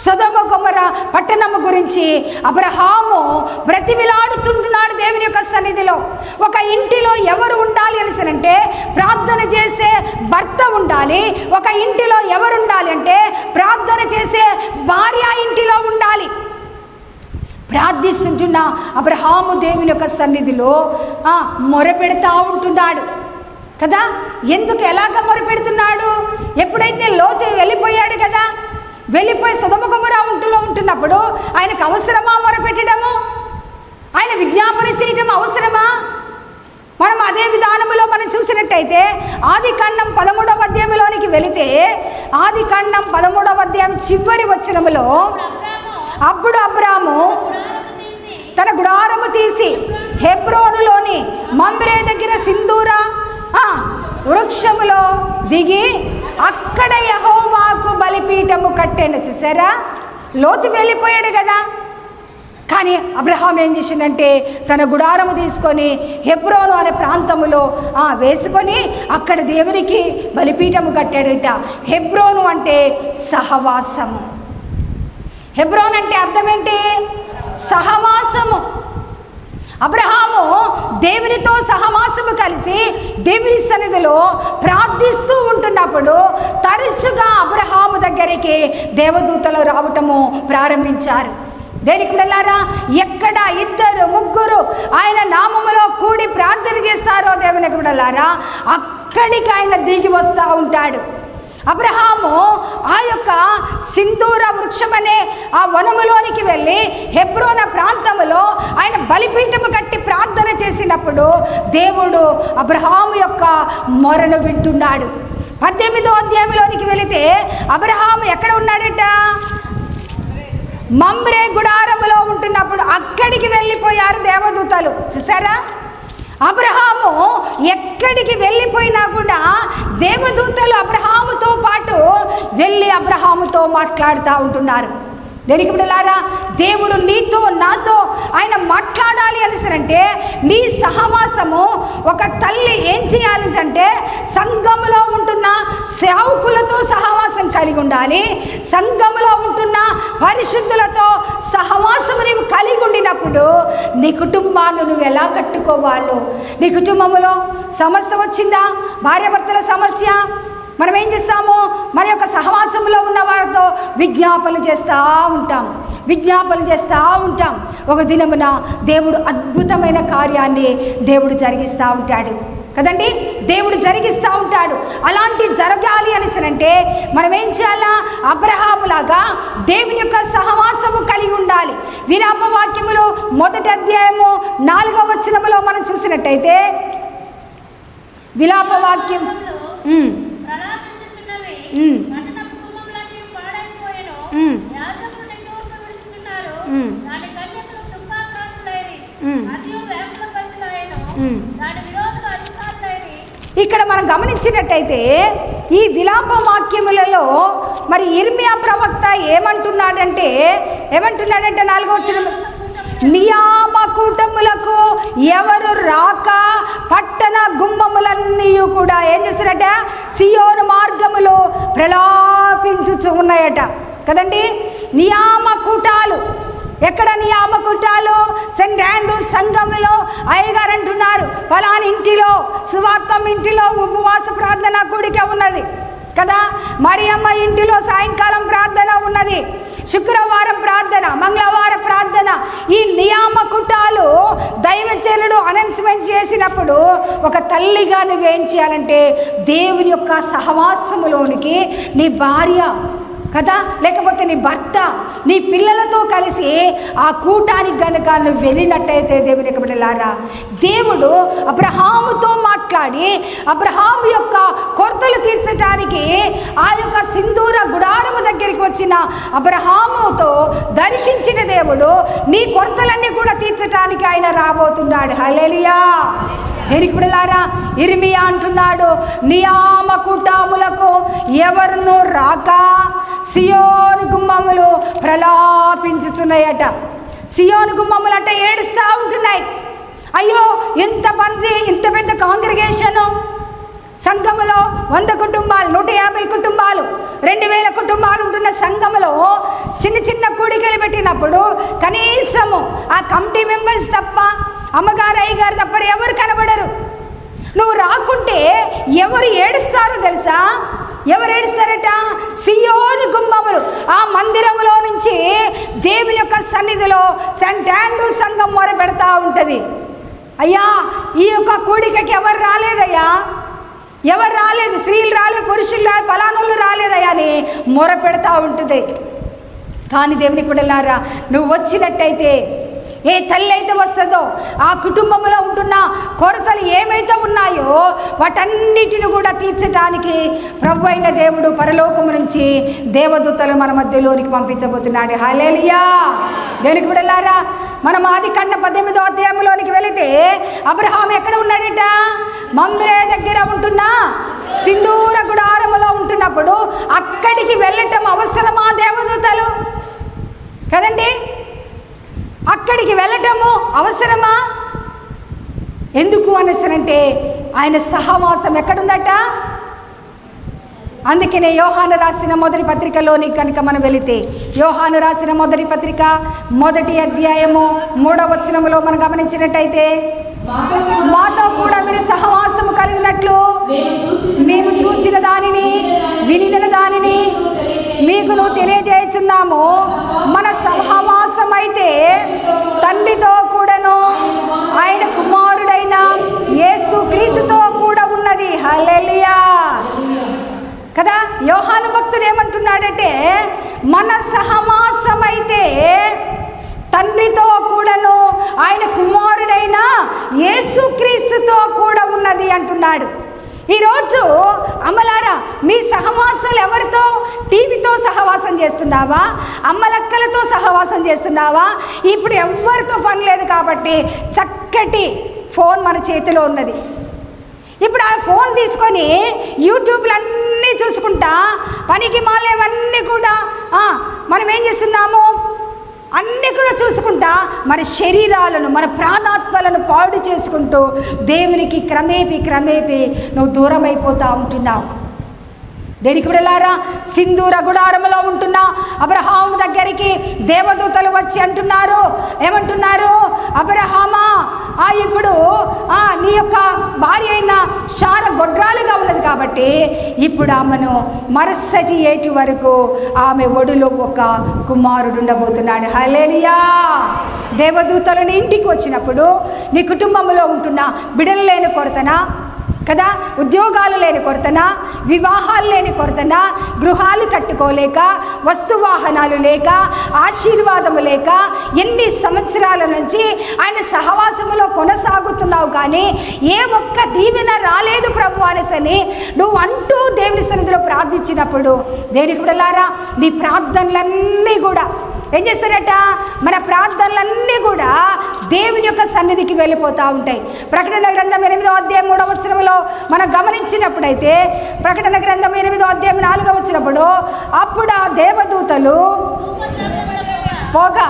సొదొమ గొమొర్రా పట్టణము గురించి అబ్రహాము బ్రతిమిలాడుతుంటున్నాడు దేవుని యొక్క సన్నిధిలో. ఒక ఇంటిలో ఎవరు ఉండాలి అంటే ప్రార్థన చేసే భర్త ఉండాలి. ఒక ఇంటిలో ఎవరు ఉండాలి అంటే ప్రార్థన చేసే భార్య ఇంటిలో ఉండాలి. ప్రార్థిస్తుంటున్న అబ్రహాము దేవుని యొక్క సన్నిధిలో మొరపెడతా ఉంటున్నాడు కదా. ఎందుకు ఎలాగ మొరపెడుతున్నాడు? ఎప్పుడైతే లోతు వెళ్ళిపోయాడు కదా, వెళ్ళిపోయి సొదొమ గొమొర్రా ఉంటున్నప్పుడు ఆయనకు అవసరమా మొరపెట్టడము? ఆయన విజ్ఞాపన చేయడం అవసరమా? మనం అదే విధానంలో మనం చూసినట్టయితే ఆదికాండం 13వ అధ్యాయంలోనికి వెళితే ఆదికాండం 13వ అధ్యాయం చివరి వచనములో అప్పుడు అబ్రాము తన గుడారము తీసి హెబ్రోనులోని మమ్రే దగ్గర సింధూర వృక్షములో దిగి అక్కడ యెహోవాకు బలిపీఠము కట్టెను. చూసారా, లోతు వెళ్ళిపోయాడు కదా, కానీ అబ్రహాం ఏం చేసిందంటే తన గుడారము తీసుకొని హెబ్రోను అనే ప్రాంతములో వేసుకొని అక్కడ దేవునికి బలిపీఠము కట్టాడట. హెబ్రోను అంటే సహవాసము. హెబ్రోన్ అంటే అర్థం ఏంటి? సహవాసము. అబ్రహాము దేవునితో సహవాసము కలిసి దేవుని సన్నిధిలో ప్రార్థిస్తూ ఉంటున్నప్పుడు తరచుగా అబ్రహాము దగ్గరికి దేవదూతలు రావటము ప్రారంభించారు. దేనికి వెళ్ళారా? ఎక్కడ 2, 3 ఆయన నామములో కూడి ప్రార్థన చేస్తారో దేవునికి వెళ్ళారా అక్కడికి ఆయన దిగి వస్తూ ఉంటాడు. అబ్రహాము ఆ యొక్క సింధూర వృక్షమనే ఆ వనములోనికి వెళ్ళి హెబ్రోన ప్రాంతములో ఆయన బలిపీఠము కట్టి ప్రార్థన చేసినప్పుడు దేవుడు అబ్రహాము యొక్క మొరను వింటున్నాడు. 18వ అధ్యాయంలోనికి వెళితే అబ్రహాము ఎక్కడ ఉన్నాడట? మమ్రే గుడారములో ఉంటున్నప్పుడు అక్కడికి వెళ్ళిపోయారు దేవదూతలు. చూసారా, అబ్రహాము ఎక్కడికి వెళ్ళిపోయినా కూడా దేవదూతలు అబ్రహాముతో పాటు వెళ్ళి అబ్రహాముతో మాట్లాడుతూ ఉంటున్నారు. దేనికి బిడ్డలారా, దేవుడు నీతో నాతో ఆయన మాట్లాడాలి అంటే నీ సహవాసము ఒక తల్లి ఏం చేయాలి అంటే సంఘములో ఉంటున్న సేవకులతో సహవాసం కలిగి ఉండాలి. సంఘములో ఉంటున్న పరిశుద్ధులతో సహవాసము నీవు కలిగి ఉండినప్పుడు నీ కుటుంబాన్ని నువ్వు ఎలా కట్టుకోవాలో, నీ కుటుంబంలో సమస్య వచ్చిందా, భార్యాభర్తల సమస్య, మనం ఏం చేస్తాము? మన యొక్క సహవాసంలో ఉన్న వారితో విజ్ఞాపనలు చేస్తూ ఉంటాం. ఒక దినమున దేవుడు అద్భుతమైన కార్యాన్ని దేవుడు జరిగిస్తూ ఉంటాడు కదండి. దేవుడు జరిగిస్తూ ఉంటాడు. అలాంటి జరగాలి అంటే మనం ఏం చేయాలా? అబ్రహాములాగా దేవుని యొక్క సహవాసము కలిగి ఉండాలి. విలాప వాక్యములో 1వ అధ్యాయము 4వ వచనములో మనం చూసినట్టయితే విలాప వాక్యం ఇక్కడ మనం గమనించినట్టయితే ఈ విలాప వాక్యములలో మరి ఇర్మియా ప్రవక్త ఏమంటున్నాడంటే 4వ వచనం, నియామకూటములకు ఎవరు రాక పట్టణ గుమ్మములన్నీ కూడా ఏం చేస్తారట? సియోను మార్గములో ప్రలాపించుచు ఉన్నాయట కదండి. నియామకూటాలు ఎక్కడ? నియామకూటాలు సెయింట్ ఆండ్రూస్ సంఘములో అయ్యగారు అంటున్నారు ఫలాని ఇంటిలో సువార్తం ఇంటిలో ఉపవాస ప్రార్థన కూడిక ఉన్నది కదా, మరియమ్మ ఇంటిలో సాయంకాలం ప్రార్థన ఉన్నది, శుక్రవారం ప్రార్థన, మంగళవారం ప్రార్థన. ఈ నియామకుటాలు దైవజనుడు అనౌన్స్మెంట్ చేసినప్పుడు ఒక తల్లిగా నువ్వేం చేయాలంటే దేవుని యొక్క సహవాసములోనికి నీ భార్య కదా, లేకపోతే నీ భర్త, నీ పిల్లలతో కలిసి ఆ కూటానికి గనుక నువ్వు వెళ్ళినట్టయితే దేవుని యొక్క బిడ్డలారా, దేవుడు అబ్రహాముతో మాట్లాడి అబ్రహాము యొక్క కొరతలు తీర్చడానికి ఆ యొక్క సింధూర గుడారము దగ్గరికి వచ్చిన అబ్రహాముతో దర్శించిన దేవుడు నీ కొరతలన్నీ కూడా తీర్చడానికి ఆయన రాబోతున్నాడు. హల్లెలూయా. దేనికి బిడ్డలారా, ఇర్మియా అంటున్నాడు నియామకుటాములకు ఎవరును రాక సియోను గుమ్మములు ప్రలాపించుతున్నాయట. సియోను గుమ్మములు అంటే ఏడుస్తూ ఉంటున్నాయి. అయ్యో ఎంతమంది, ఇంత పెద్ద కాంగ్రిగేషను, సంఘములో 100 కుటుంబాలు, 150 కుటుంబాలు, 2000 కుటుంబాలు ఉంటున్న సంఘములో చిన్న చిన్న కూడికలు పెట్టినప్పుడు కనీసము ఆ కమిటీ మెంబర్స్ తప్ప, అమ్మగారు అయ్యగారు తప్ప ఎవరు కనబడరు. నువ్వు రాకుంటే ఎవరు ఏడుస్తారో తెలుసా? ఎవరు ఏడుస్తారట? సియోను గుమ్మములు, ఆ మందిరములో నుంచి దేవుని యొక్క సన్నిధిలో సెంట్ ఆండ్రూ సంఘం మొర పెడతా ఉంటుంది. అయ్యా ఈ యొక్క కూడికకి ఎవరు రాలేదయ్యా, ఎవరు రాలేదు, స్త్రీలు రాలేదు, పురుషులు రాలేదు, ఫలానోళ్ళు రాలేదయ్యా అని మొర పెడతా ఉంటుంది. కానీ దేవుని బిడ్డలారా, నువ్వు వచ్చినట్టయితే, ఏ తల్లి అయితే వస్తుందో ఆ కుటుంబంలో ఉంటున్న కొరతలు ఏమైతే ఉన్నాయో వాటన్నిటిని కూడా తీర్చడానికి ప్రభు అయిన దేవుడు పరలోకము నుంచి దేవదూతలు మన మధ్యలోనికి పంపించబోతున్నాడు. హల్లెలూయా. దేవునికి బిడ్డలారా, మనం ఆదికాండ 18వ అధ్యాయంలోనికి వెళితే అబ్రహాం ఎక్కడ ఉన్నాడట? మమ్రే దగ్గర ఉంటున్న సింధూర గుడారములో ఉంటున్నప్పుడు అక్కడికి వెళ్ళటం అవసరమా దేవదూతలు? కదండి, అక్కడికి వెళ్ళటము అవసరమా? ఎందుకు అనేసనంటే ఆయన సహవాసం ఎక్కడుందట? అందుకనే యోహాను రాసిన మొదటి పత్రికలోని కనుక మనం వెళితే, యోహాను రాసిన మొదటి పత్రిక 1వ అధ్యాయము 3వ వచనములో మనం గమనించినట్టయితే, మాతో కూడా మీరు సహవాసము కలిగినట్లు మేము చూచిన దానిని, వినిన దానిని మీకును తెలియజేస్తున్నాము. మన సహవాసం అయితే తండ్రితో కూడాను ఆయన కుమారుడైన యేసు క్రీస్తుతో కూడా ఉన్నది. హల్లెలూయా కదా. యోహాను భక్తుడు ఏమంటున్నాడంటే, మన సహవాసం అయితే తండ్రితో కూడాను ఆయన కుమారుడైన యేసు క్రీస్తుతో కూడా ఉన్నది అంటున్నాడు. ఈరోజు అమ్మలారా, మీ సహవాసాలు ఎవరితో? టీవీతో సహవాసం చేస్తున్నావా? అమ్మలక్కలతో సహవాసం చేస్తున్నావా? ఇప్పుడు ఎవరితో పని లేదు కాబట్టి చక్కటి ఫోన్ మన చేతిలో ఉన్నది. ఇప్పుడు ఆ ఫోన్ తీసుకొని యూట్యూబ్లు అన్నీ చూసుకుంటా, పనికి మాలేవన్నీ కూడా మనం ఏం చేస్తున్నాము? అన్నీ కూడా చూసుకుంటా మన శరీరాలను, మన ప్రాణాత్మలను పాడు చేసుకుంటూ దేవునికి క్రమేపీ నువ్వు దూరం అయిపోతూ ఉంటున్నావు. దేనికి వెళ్ళారా? సింధూర గుడారములో ఉంటున్న అబ్రహాము దగ్గరికి దేవదూతలు వచ్చి అంటున్నారు, ఏమంటున్నారు? అబ్రహామా, ఇప్పుడు నీ యొక్క భార్య అయిన శార గొడ్రాలుగా ఉన్నది కాబట్టి ఇప్పుడు ఆమెను మరుసటి ఏటి వరకు ఆమె ఒడిలో ఒక కుమారుడు ఉండబోతున్నాడు. హల్లెలూయా. దేవదూతలను ఇంటికి వచ్చినప్పుడు నీ కుటుంబంలో ఉంటున్న బిడ్డలు లేని కొరతనా కదా, ఉద్యోగాలు లేని కొరతనా, వివాహాలు లేని కొరతనా, గృహాలు కట్టుకోలేక, వస్తువాహనాలు లేక, ఆశీర్వాదము లేక, ఎన్ని సంవత్సరాల నుంచి ఆయన సహవాసములో కొనసాగుతున్నావు కానీ ఏ ఒక్క దీవెన రాలేదు ప్రభు అనేసని నువ్వు అంటూ దేవుని సన్నిధిలో ప్రార్థించినప్పుడు, దేవునికి బిడ్డలారా, నీ ప్రార్థనలన్నీ కూడా ఏం చేస్తారట? మన ప్రార్థనలన్నీ కూడా దేవుని యొక్క సన్నిధికి వెళ్ళిపోతూ ఉంటాయి. ప్రకటన గ్రంథం 8వ అధ్యాయం 3వ వచనంలో మనం గమనించినప్పుడైతే, ప్రకటన గ్రంథం 8వ అధ్యాయం 4వ వచనప్పుడు అప్పుడు ఆ దేవదూతలు పోగా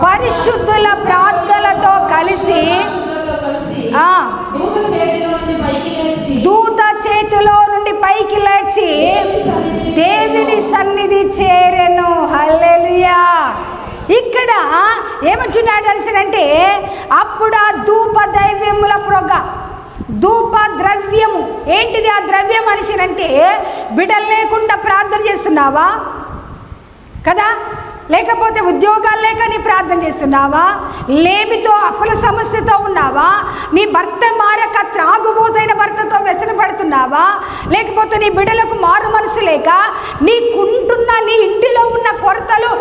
పరిశుద్ధుల ప్రార్థనలతో కలిసి దూత చేతిలో నుండి పైకి లేచి దేవుని సన్నిధి చేరెను. హల్లెలూయా. ఇక్కడ ఏమంటున్నాడు అంటే, అప్పుడు ఆ ధూప దైవ్యముల పొగ, ధూప ద్రవ్యము ఏంటిది? ఆ ద్రవ్యం అంటే బిడ్డలు లేకుండా ప్రార్థన చేస్తున్నావా కదా, లేకపోతే ఉద్యోగాలు లేక నీ ప్రార్థన చేస్తున్నావా, లేమితో అప్పుల సమస్యతో ఉన్నావా, నీ భర్త మారక త్రాగుబోతైన భర్తతో వ్యసన పడుతున్నావా, లేకపోతే నీ బిడ్డలకు మారు మనసు లేక నీకుంటున్న నీ ఇంటిలో ఉన్న కొరతలు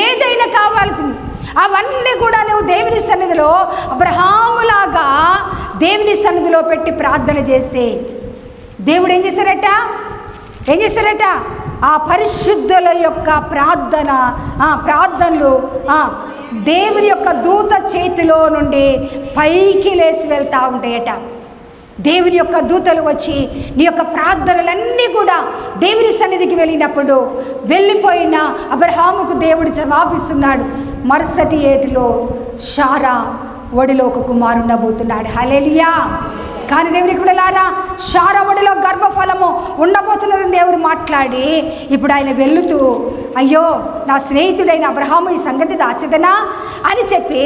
ఏదైనా కావాల్సింది అవన్నీ కూడా నువ్వు దేవుని సన్నిధిలో అబ్రహాములాగా దేవుని సన్నిధిలో పెట్టి ప్రార్థన చేస్తే దేవుడు ఏం చేస్తారట? ఆ పరిశుద్ధుల యొక్క ప్రార్థనలు దేవుని యొక్క దూత చేతిలో నుండి పైకి లేచి వెళ్తూ ఉంటాయట. దేవుని యొక్క దూతలు వచ్చి నీ యొక్క ప్రార్థనలన్నీ కూడా దేవుని సన్నిధికి వెళ్ళినప్పుడు వెళ్ళిపోయిన అబ్రహాముకు దేవుడు జవాబిస్తున్నాడు. మరుసటి ఏటిలో శారా ఒడిలో ఒక కుమారుడు ఉండబోతున్నాడు. హల్లెలూయా. కానీ దేవునికి బిడ్డలారా, శారా ఒడిలో గర్భఫలము ఉండబోతున్నదని దేవుడు మాట్లాడి ఇప్పుడు ఆయన వెళుతూ, అయ్యో నా స్నేహితుడైన అబ్రహాము ఈ సంగతి దాచదనా అని చెప్పి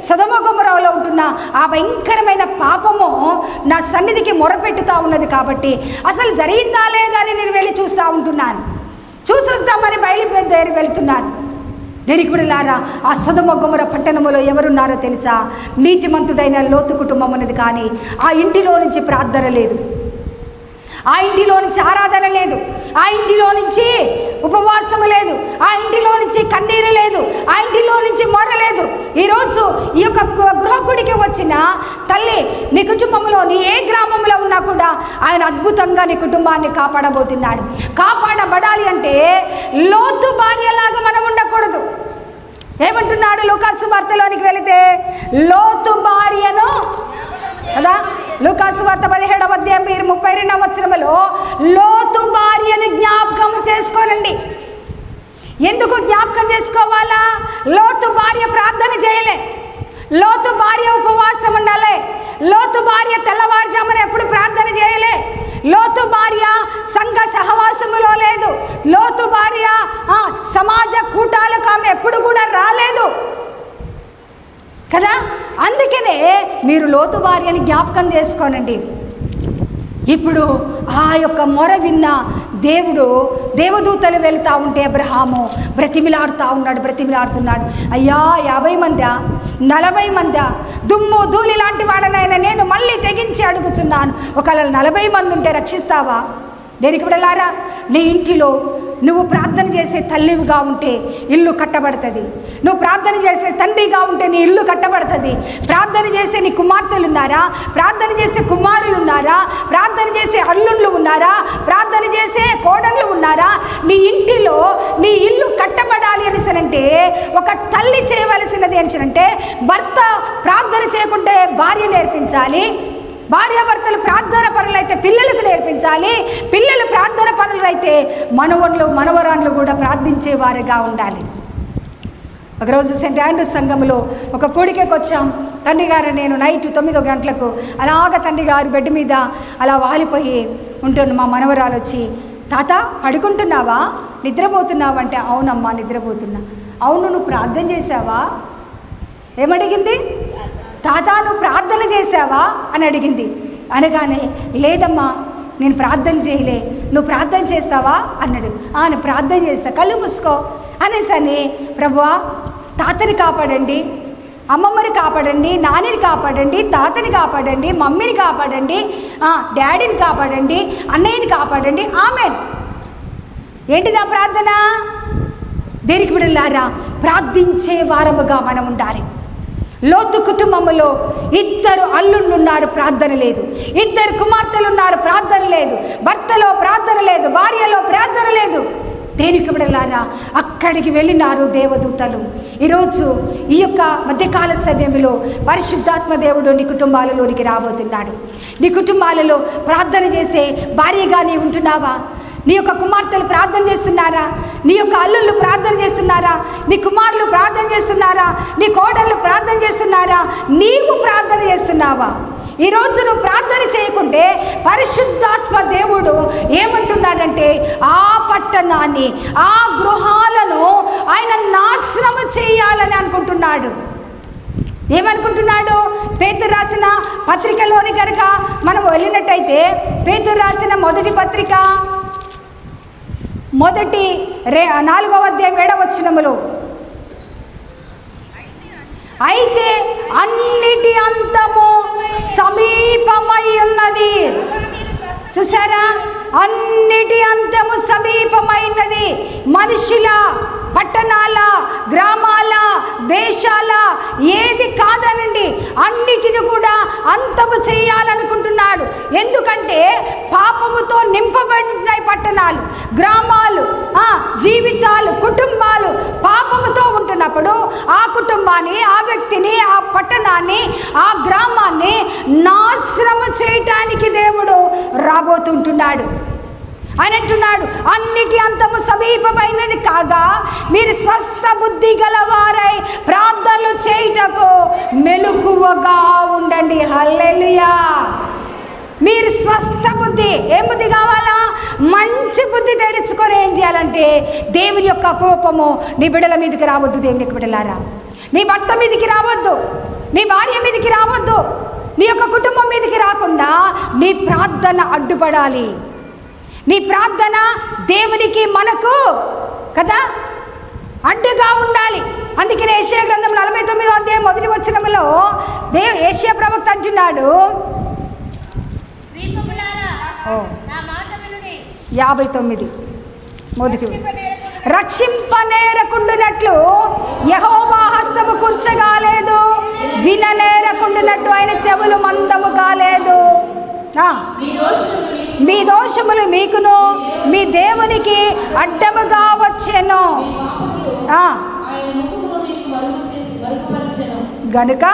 సొదొమ గొమొర్రాలో ఉంటున్న ఆ భయంకరమైన పాపము నా సన్నిధికి మొరపెట్టుతూ ఉన్నది కాబట్టి అసలు జరిగిందా లేదా అని నేను వెళ్ళి చూస్తూ ఉంటున్నాను, చూసొస్తామని బయలుదేరి వెళ్తున్నాను. దేనికి బిడ్డలారా, ఆ సొదొమ గొమొర్రా పట్టణములో ఎవరున్నారో తెలుసా? నీతిమంతుడైన లోతు కుటుంబం ఉన్నది, కానీ ఆ ఇంటిలో నుంచి ప్రార్థన లేదు, ఆ ఇంటిలో నుంచి ఆరాధన లేదు, ఆ ఇంటిలో నుంచి ఉపవాసము లేదు, ఆ ఇంటిలో నుంచి కన్నీరు లేదు, ఆ ఇంటిలో నుంచి మొర లేదు. ఈరోజు ఈ యొక్క గృహకుడికి వచ్చిన తల్లి, నీ కుటుంబంలో నీ ఏ గ్రామంలో ఉన్నా కూడా ఆయన అద్భుతంగా నీ కుటుంబాన్ని కాపాడబోతున్నాడు. కాపాడబడాలి అంటే లోతు భార్యలాగా మనం ఉండకూడదు. ఏమంటున్నాడు లూకాసు వార్తలోనికి వెళితే? లోతు భార్యను కదా, లూకాసు వార్త 17వ అధ్యాయం 32వ వచనములో లోతు భార్యను జ్ఞాపకం చేసుకోనండి. ఎందుకు జ్ఞాపకం చేసుకోవాలా? లోతు భార్య ప్రార్థన చేయలే, లోతు భార్య ఉపవాసం ఉండాలి, లోతు భార్య తెల్లవారుజామున ఎప్పుడు ప్రార్థన చేయలే, లోతు భార్య సంఘ సహవాసములో లేదు, లోతు భార్య సమాజ కూటాలకు ఆమె ఎప్పుడు కూడా రాలేదు కదా. అందుకనే మీరు లోతు భార్యని జ్ఞాపకం చేసుకోనండి. ఇప్పుడు ఆ యొక్క మొర విన్న దేవుడు, దేవదూతలు వెళ్తూ ఉంటే అబ్రహాము బ్రతిమిలాడుతున్నాడు. అయ్యా 50 మందా 40 మందా, దుమ్ము ధూళి లాంటి వాడనైనా నేను మళ్ళీ తెగించి అడుగుతున్నాను, ఒకవేళ 40 మంది ఉంటే రక్షిస్తావా? దేనికి బిడ్డలారా, నీ ఇంటిలో నువ్వు ప్రార్థన చేసే తల్లివిగా ఉంటే ఇల్లు కట్టబడుతుంది, నువ్వు ప్రార్థన చేసే తండ్రిగా ఉంటే నీ ఇల్లు కట్టబడుతుంది. ప్రార్థన చేసే నీ కుమార్తెలు ఉన్నారా? ప్రార్థన చేసే కుమారులు ఉన్నారా? ప్రార్థన చేసే అల్లుళ్ళు ఉన్నారా? ప్రార్థన చేసే కోడళ్ళు ఉన్నారా? నీ ఇంటిలో నీ ఇల్లు కట్టబడాలి అనిసనంటే ఒక తల్లి చేయవలసినది అనిసనంటే, భర్త ప్రార్థన చేయకుంటే భార్య నేర్పించాలి, భార్యాభర్తలు ప్రార్థన పనులైతే పిల్లలకు నేర్పించాలి, పిల్లలు ప్రార్థన పనులైతే మనవరాళ్ళు కూడా ప్రార్థించేవారుగా ఉండాలి. ఒకరోజు సెయింట్ ఆండ్రూస్ సంఘంలో ఒక కూడికకి వచ్చాం. తండ్రి గారు నేను నైట్ 9 గంటలకు అలాగ తండ్రి గారు బెడ్ మీద అలా వాలిపోయి ఉంటున్న మా మనవరాలు వచ్చి, తాత పడుకుంటున్నావా, నిద్రపోతున్నావా అంటే, అవునమ్మా నిద్రపోతున్నా. అవును, నువ్వు ప్రార్థన చేశావా? ఏమడిగింది? తాత నువ్వు ప్రార్థన చేశావా అని అడిగింది. అనగానే లేదమ్మా నేను ప్రార్థన చేయలే, నువ్వు ప్రార్థన చేస్తావా అన్నాడు. నేను ప్రార్థన చేస్తా, కళ్ళు మూసుకో అనేసని, ప్రభువా తాతని కాపాడండి, అమ్మమ్మని కాపాడండి, నాన్నని కాపాడండి, తాతని కాపాడండి, మమ్మీని కాపాడండి, డాడీని కాపాడండి, అన్నయ్యని కాపాడండి. ఆమెన్. ఏంటిదా ప్రార్థన? దేనికి బిడ్డలారా, ప్రార్థించే వారముగా మనం ఉండాలి. లోతు కుటుంబంలో 2 అల్లుళ్ళు ఉన్నారు, ప్రార్థన లేదు. 2 కుమార్తెలు ఉన్నారు, ప్రార్థన లేదు. భర్తలో ప్రార్థన లేదు, భార్యలో ప్రార్థన లేదు. దేనికి బిడ్డలారా, అక్కడికి వెళ్ళినారు దేవదూతలు. ఈరోజు ఈ యొక్క మధ్యకాల సమయంలో పరిశుద్ధాత్మ దేవుడు నీ కుటుంబాలలోనికి రాబోతున్నాడు. నీ కుటుంబాలలో ప్రార్థన చేసే భార్యగా నీ ఉంటున్నావా? నీ యొక్క కుమార్తెలు ప్రార్థన చేస్తున్నారా? నీ యొక్క అల్లుళ్ళు ప్రార్థన చేస్తున్నారా? నీ కుమారులు ప్రార్థన చేస్తున్నారా? నీ కోడళ్ళు ప్రార్థన చేస్తున్నారా? నీవు ప్రార్థన చేస్తున్నావా? ఈరోజు నువ్వు ప్రార్థన చేయకుంటే పరిశుద్ధాత్మ దేవుడు ఏమంటున్నాడంటే, ఆ పట్టణాన్ని, ఆ గృహాలను ఆయన నాశనం చేయాలని అనుకుంటున్నాడు. ఏమనుకుంటున్నాడు? పేతురు రాసిన పత్రికలోని కనుక మనం వెళ్ళినట్టయితే, పేతురు రాసిన మొదటి పత్రిక 4వ అధ్యాయం 7వ వచనములో, అయితే అన్నిటి అంతము సమీపమై ఉన్నది. చూసారా? అన్నిటి అంతము సమీపమైనది. మనుషుల, పట్టణాల, గ్రామాల, దేశాల ఏది కాదనండి, అన్నిటిని కూడా అంతము చేయాలనుకుంటున్నాడు. ఎందుకంటే పాపముతో నింపబడినాయి పట్టణాలు, గ్రామాలు, జీవితాలు, కుటుంబాలు పాపముతో ఉంటున్నప్పుడు ఆ కుటుంబాన్ని, ఆ వ్యక్తిని, ఆ పట్టణాన్ని, ఆ గ్రామాన్ని నాశనము చేయటానికి దేవుడు రాబోతుంటున్నాడు. ఆయన అంటున్నాడు, అన్నిటి అంతము సమీపమైనది కాగా మీరు స్వస్థ బుద్ధి గలవారై ప్రార్థనలు చేయుటకు మెలకువగా ఉండండి. హల్లెలూయా. మీరు స్వస్థ బుద్ధి, ఏం బుద్ధి కావాలా? మంచి బుద్ధి తెరుచుకొని ఏం చేయాలంటే, దేవుని యొక్క కోపము నీ బిడ్డల మీదకి రావద్దు. దేవుని యొక్క బిడ్డలారా, నీ భర్త మీదకి రావద్దు, నీ భార్య మీదకి రావద్దు, నీ యొక్క కుటుంబం మీదకి రాకుండా నీ ప్రార్థన అడ్డుపడాలి. నీ ప్రార్థన దేవునికి మనకు కదా అడ్డుగా ఉండాలి. అందుకనే యెషయా గ్రంథం 49వ అధ్యాయం 1వ వచనంలో యెషయా ప్రవక్త అంటున్నాడు, 59 మొదటి, రక్షింపనేరకుండునట్లు యెహోవా హస్తము కూర్చగాలేదు, విననేరకుండునట్లు ఆయన చెవులు మందము కాలేదు. మీ దోషములు మీకును మీ దేవునికి అడ్డముగా వచ్చెను గనుక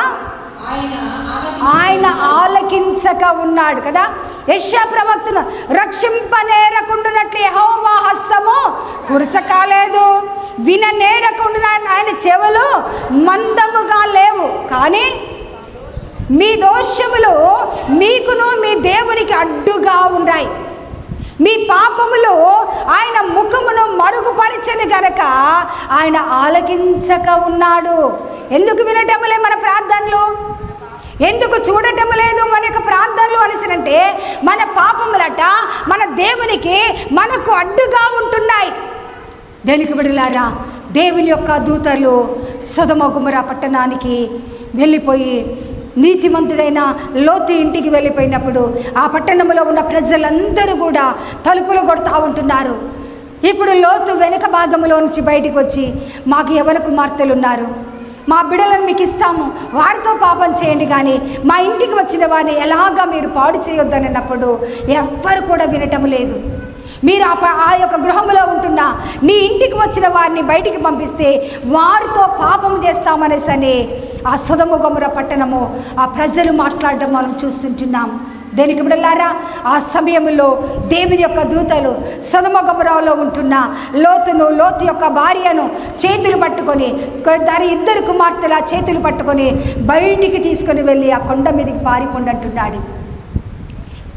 ఆయన ఆలకించక ఉన్నాడు కదా. యెషయా ప్రవక్తను రక్షింపనేరకుండునట్లు యెహోవా హస్తము కురచకాలేదు, విననేరకుండున ఆయన చెవులు మందముగా లేవు. కానీ మీ దోషములు మీకును మీ దేవునికి అడ్డుగా ఉన్నాయి. మీ పాపములు ఆయన ముఖమును మరుగుపరిచని గనక ఆయన ఆలకించక ఉన్నాడు. ఎందుకు వినటం లేదు మన ప్రార్థనలు? ఎందుకు చూడటం లేదు మన యొక్క ప్రార్థనలు అనేసినంటే, మన పాపములట మన దేవునికి మనకు అడ్డుగా ఉంటున్నాయి. దేనికి బిడ్డలారా, దేవుని యొక్క దూతలు సొదొమ గొమొర్రా పట్టణానికి వెళ్ళిపోయి నీతిమంతుడైన లోతు ఇంటికి వెళ్ళిపోయినప్పుడు ఆ పట్టణంలో ఉన్న ప్రజలందరూ కూడా తలుపులు కొడతా ఉంటున్నారు. ఇప్పుడు లోతు వెనుక భాగంలో నుంచి బయటికి వచ్చి, మాకు యవ్వన కుమార్తెలు ఉన్నారు, మా బిడ్డలను మీకు ఇస్తాము, వారితో పాపం చేయండి, కానీ మా ఇంటికి వచ్చిన వారిని ఎలాగా మీరు పాడు చేయొద్దని అన్నప్పుడు ఎవ్వరు కూడా వినటం లేదు. మీరు ఆ యొక్క గృహంలో ఉంటున్న నీ ఇంటికి వచ్చిన వారిని బయటికి పంపిస్తే వారితో పాపం చేస్తామనేసని ఆ సొదొమ గొమొర్రా పట్టణము ఆ ప్రజలు మాట్లాడడం మనం చూస్తుంటున్నాం. దేనికి బిడ్డలారా, ఆ సమయంలో దేవుని యొక్క దూతలు సొదొమ గొమొర్రాలో ఉంటున్న లోతు యొక్క భార్యను చేతులు పట్టుకొని, దాని 2 కుమార్తెల చేతులు పట్టుకొని బయటికి తీసుకొని వెళ్ళి ఆ కొండ మీదకి పారిపోండి అంటున్నాడు.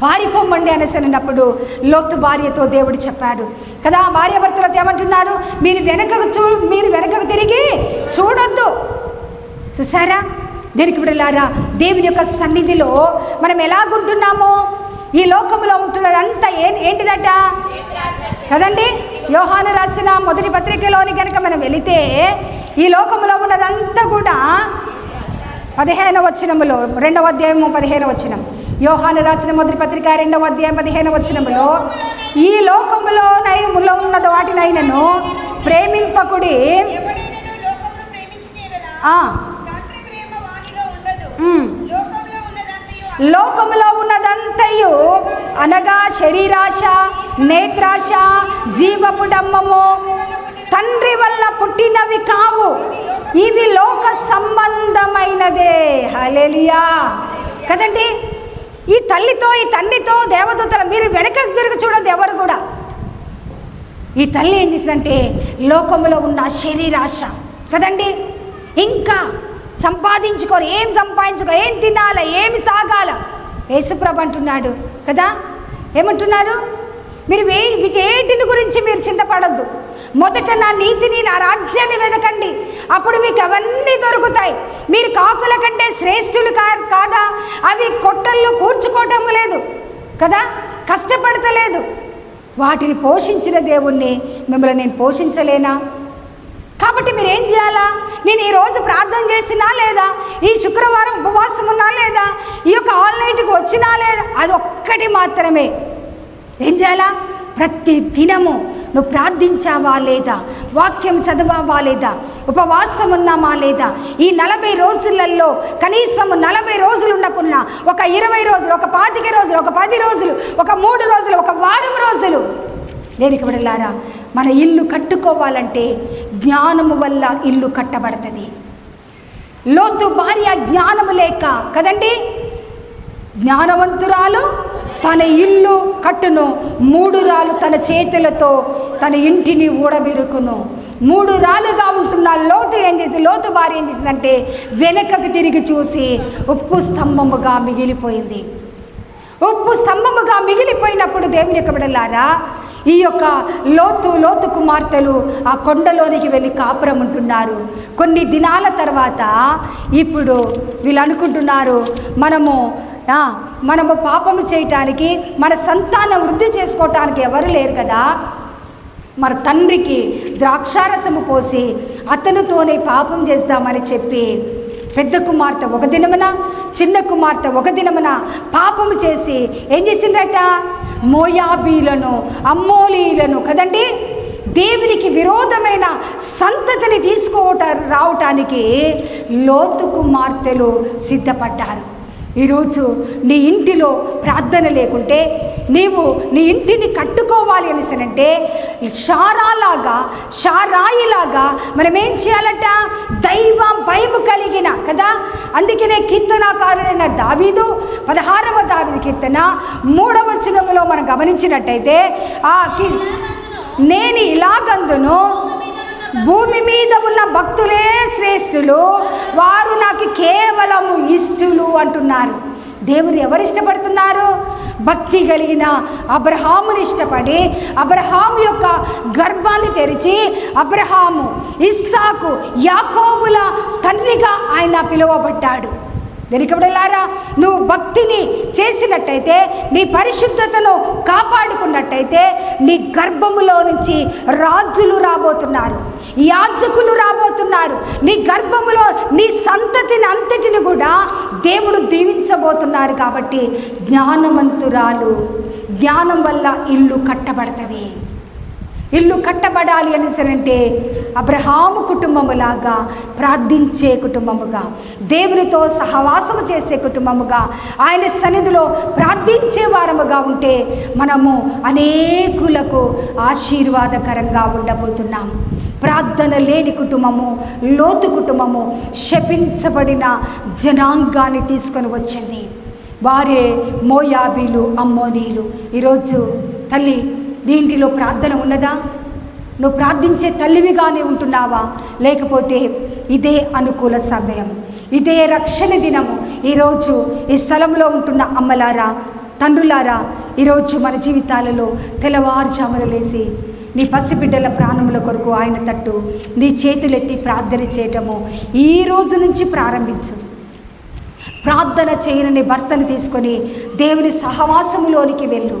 పారిపోమ్మండి అనేసి అన్నప్పుడు లోతు భార్యతో దేవుడు చెప్పాడు కదా, భార్యాభర్తలతో ఏమంటున్నారు, మీరు వెనకకు తిరిగి చూడొద్దు. చూసారా? దేనికి బిడ్డలారా, దేవుని యొక్క సన్నిధిలో మనం ఎలాగుంటున్నామో, ఈ లోకంలో ఉంటున్నదంతా ఏంటిదట కదండి. యోహాను రాసిన మొదటి పత్రికలోని కనుక మనం వెళితే ఈ లోకంలో ఉన్నదంతా కూడా 15వ వచనములో 2వ అధ్యాయము 15వ వచనం, యోహాను రాసిన మొదటి పత్రిక 2వ అధ్యాయం 15వ వచనములో, ఈ లోకములో ఉన్నది వాటినైనను ప్రేమింపకుడి, లోకములో ఉన్నదంతయు అనగా శరీరాశ, నేత్రాశ, జీవపు డమ్మము తండ్రి వల్ల పుట్టినవి కావు, ఇవి లోక సంబంధమైనదే. హల్లెలూయా కదండి. ఈ తల్లితో ఈ తండ్రితో దేవదూతలు మీరు వెనకకు తిరిగి చూడదు ఎవరు కూడా. ఈ తల్లి ఏం చేసిందంటే లోకంలో ఉన్న శరీరాశ కదండి, ఇంకా సంపాదించుకోరు, ఏం తినాల, ఏమి తాగాల. యేసుప్రభు అంటున్నాడు కదా, ఏమంటున్నారు, మీరు వీటేటిని గురించి మీరు చింతపడద్దు, మొదట నా నీతిని నా రాజ్యాన్ని వెదకండి, అప్పుడు మీకు అవన్నీ దొరుకుతాయి. మీరు కాకుల కంటే శ్రేష్ఠులు కాదా? అవి కొట్టల్లో కూర్చుకోవటం లేదు కదా, కష్టపడతలేదు. వాటిని పోషించిన దేవుణ్ణి మిమ్మల్ని నేను పోషించలేనా? కాబట్టి మీరు ఏం చేయాలా? నేను ఈరోజు ప్రార్థన చేసినా లేదా, ఈ శుక్రవారం ఉపవాసం ఉన్నా లేదా, ఈ యొక్క ఆన్లైన్కి వచ్చినా లేదా, అది ఒక్కటి మాత్రమే. ఏం చేయాలా? ప్రతి దినము నువ్వు ప్రార్థించావా లేదా, వాక్యం చదివావా లేదా, ఉపవాసం ఉన్నామా లేదా, ఈ 40 రోజులలో కనీసం 40 రోజులు ఉండకున్నా ఒక 20 రోజులు, ఒక 25 రోజులు, ఒక 10 రోజులు, ఒక 3 రోజులు, ఒక వారం రోజులు. దేనికి బిడ్డలారా, మన ఇల్లు కట్టుకోవాలంటే జ్ఞానము వల్ల ఇల్లు కట్టబడుతుంది. లోతు భార్య జ్ఞానము లేక కదండి, జ్ఞానవంతురాలు తన ఇల్లు కట్టును, 3 రాళ్ళు తన చేతులతో తన ఇంటిని ఊడబెరుకును. 3 రాళ్ళుగా ఉంటున్న లోతు భార్య ఏం చేసిందంటే వెనకకు తిరిగి చూసి ఉప్పు స్తంభముగా మిగిలిపోయింది. ఉప్పు స్తంభముగా మిగిలిపోయినప్పుడు దేవుని యొక్క బిడ్డలారా, ఈ యొక్క లోతు కుమార్తెలు ఆ కొండలోనికి వెళ్ళి కాపురం ఉంటున్నారు. కొన్ని దినాల తర్వాత ఇప్పుడు వీళ్ళు అనుకుంటున్నారు, మనము పాపము చేయటానికి, మన సంతానం వృద్ధి చేసుకోవటానికి ఎవరు లేరు కదా, మన తండ్రికి ద్రాక్షారసము పోసి అతనితోనే పాపం చేద్దామని చెప్పి పెద్ద కుమార్తె ఒక దినమున, చిన్న కుమార్తె ఒక దినమున పాపము చేసి ఏం చేసిందట, మోయాబీలను, అమ్మోలీలను కదండి, దేవునికి విరోధమైన సంతతిని రావటానికి లోతు కుమార్తెలు సిద్ధపడ్డారు. ఈరోజు నీ ఇంటిలో ప్రార్థన లేకుంటే, నీవు నీ ఇంటిని కట్టుకోవాలి అనేసనంటే షారాయిలాగా మనం ఏం చేయాలట, దైవ భయము కలిగిన కదా. అందుకనే కీర్తనాకారుడైన దావీదు 16వ దావీదు కీర్తన 3వ వచనములో మనం గమనించినట్టయితే, నేను ఇలాగందును, భూమి మీద ఉన్న భక్తులే శ్రేష్ఠులు, వారు నాకు కేవలము ఇష్టలు అంటున్నారు. దేవుని ఎవరు ఇష్టపడుతున్నారు? భక్తి కలిగిన అబ్రహాముని ఇష్టపడి అబ్రహాము యొక్క గర్భాన్ని తెరిచి అబ్రహాము, ఇస్సాకు, యాకోబుల తండ్రిగా ఆయన పిలువబడ్డాడు. వెనుకబడలారా, నువ్వు భక్తిని చేసినట్టయితే, నీ పరిశుద్ధతను కాపాడుకున్నట్టయితే, నీ గర్భములో నుంచి రాజులు రాబోతున్నారు, యాజకులు రాబోతున్నారు. నీ గర్భములో నీ సంతతిని అంతటిని కూడా దేవుడు దీవించబోతున్నారు. కాబట్టి జ్ఞానవంతురాలు, జ్ఞానం వల్ల ఇల్లు కట్టబడుతుంది. ఇల్లు కట్టబడాలి అనేసరంటే అబ్రహాము కుటుంబములాగా ప్రార్థించే కుటుంబముగా, దేవునితో సహవాసము చేసే కుటుంబముగా, ఆయన సన్నిధిలో ప్రార్థించే వారముగా ఉంటే మనము అనేకులకు ఆశీర్వాదకరంగా ఉండబోతున్నాం. ప్రార్థన లేని కుటుంబము, లోతు కుటుంబము శపించబడిన జనాంగాన్ని తీసుకొని వచ్చింది. వారే మోయాబీలు, అమ్మోనీలు. ఈరోజు తల్లి, దీంట్లో ప్రార్థన ఉన్నదా? నువ్వు ప్రార్థించే తల్లివిగానే ఉంటున్నావా? లేకపోతే ఇదే అనుకూల సమయం, ఇదే రక్షణ దినము. ఈరోజు ఈ స్థలంలో ఉంటున్న అమ్మలారా, తండ్రులారా, ఈరోజు మన జీవితాలలో తెల్లవారుజామున లేసి నీ పసిబిడ్డల ప్రాణముల కొరకు ఆయన తట్టు నీ చేతులెత్తి ప్రార్థన చేయటము ఈ రోజు నుంచి ప్రారంభించు. ప్రార్థన చేయని భర్తను తీసుకొని దేవుని సహవాసములోనికి వెళ్ళు.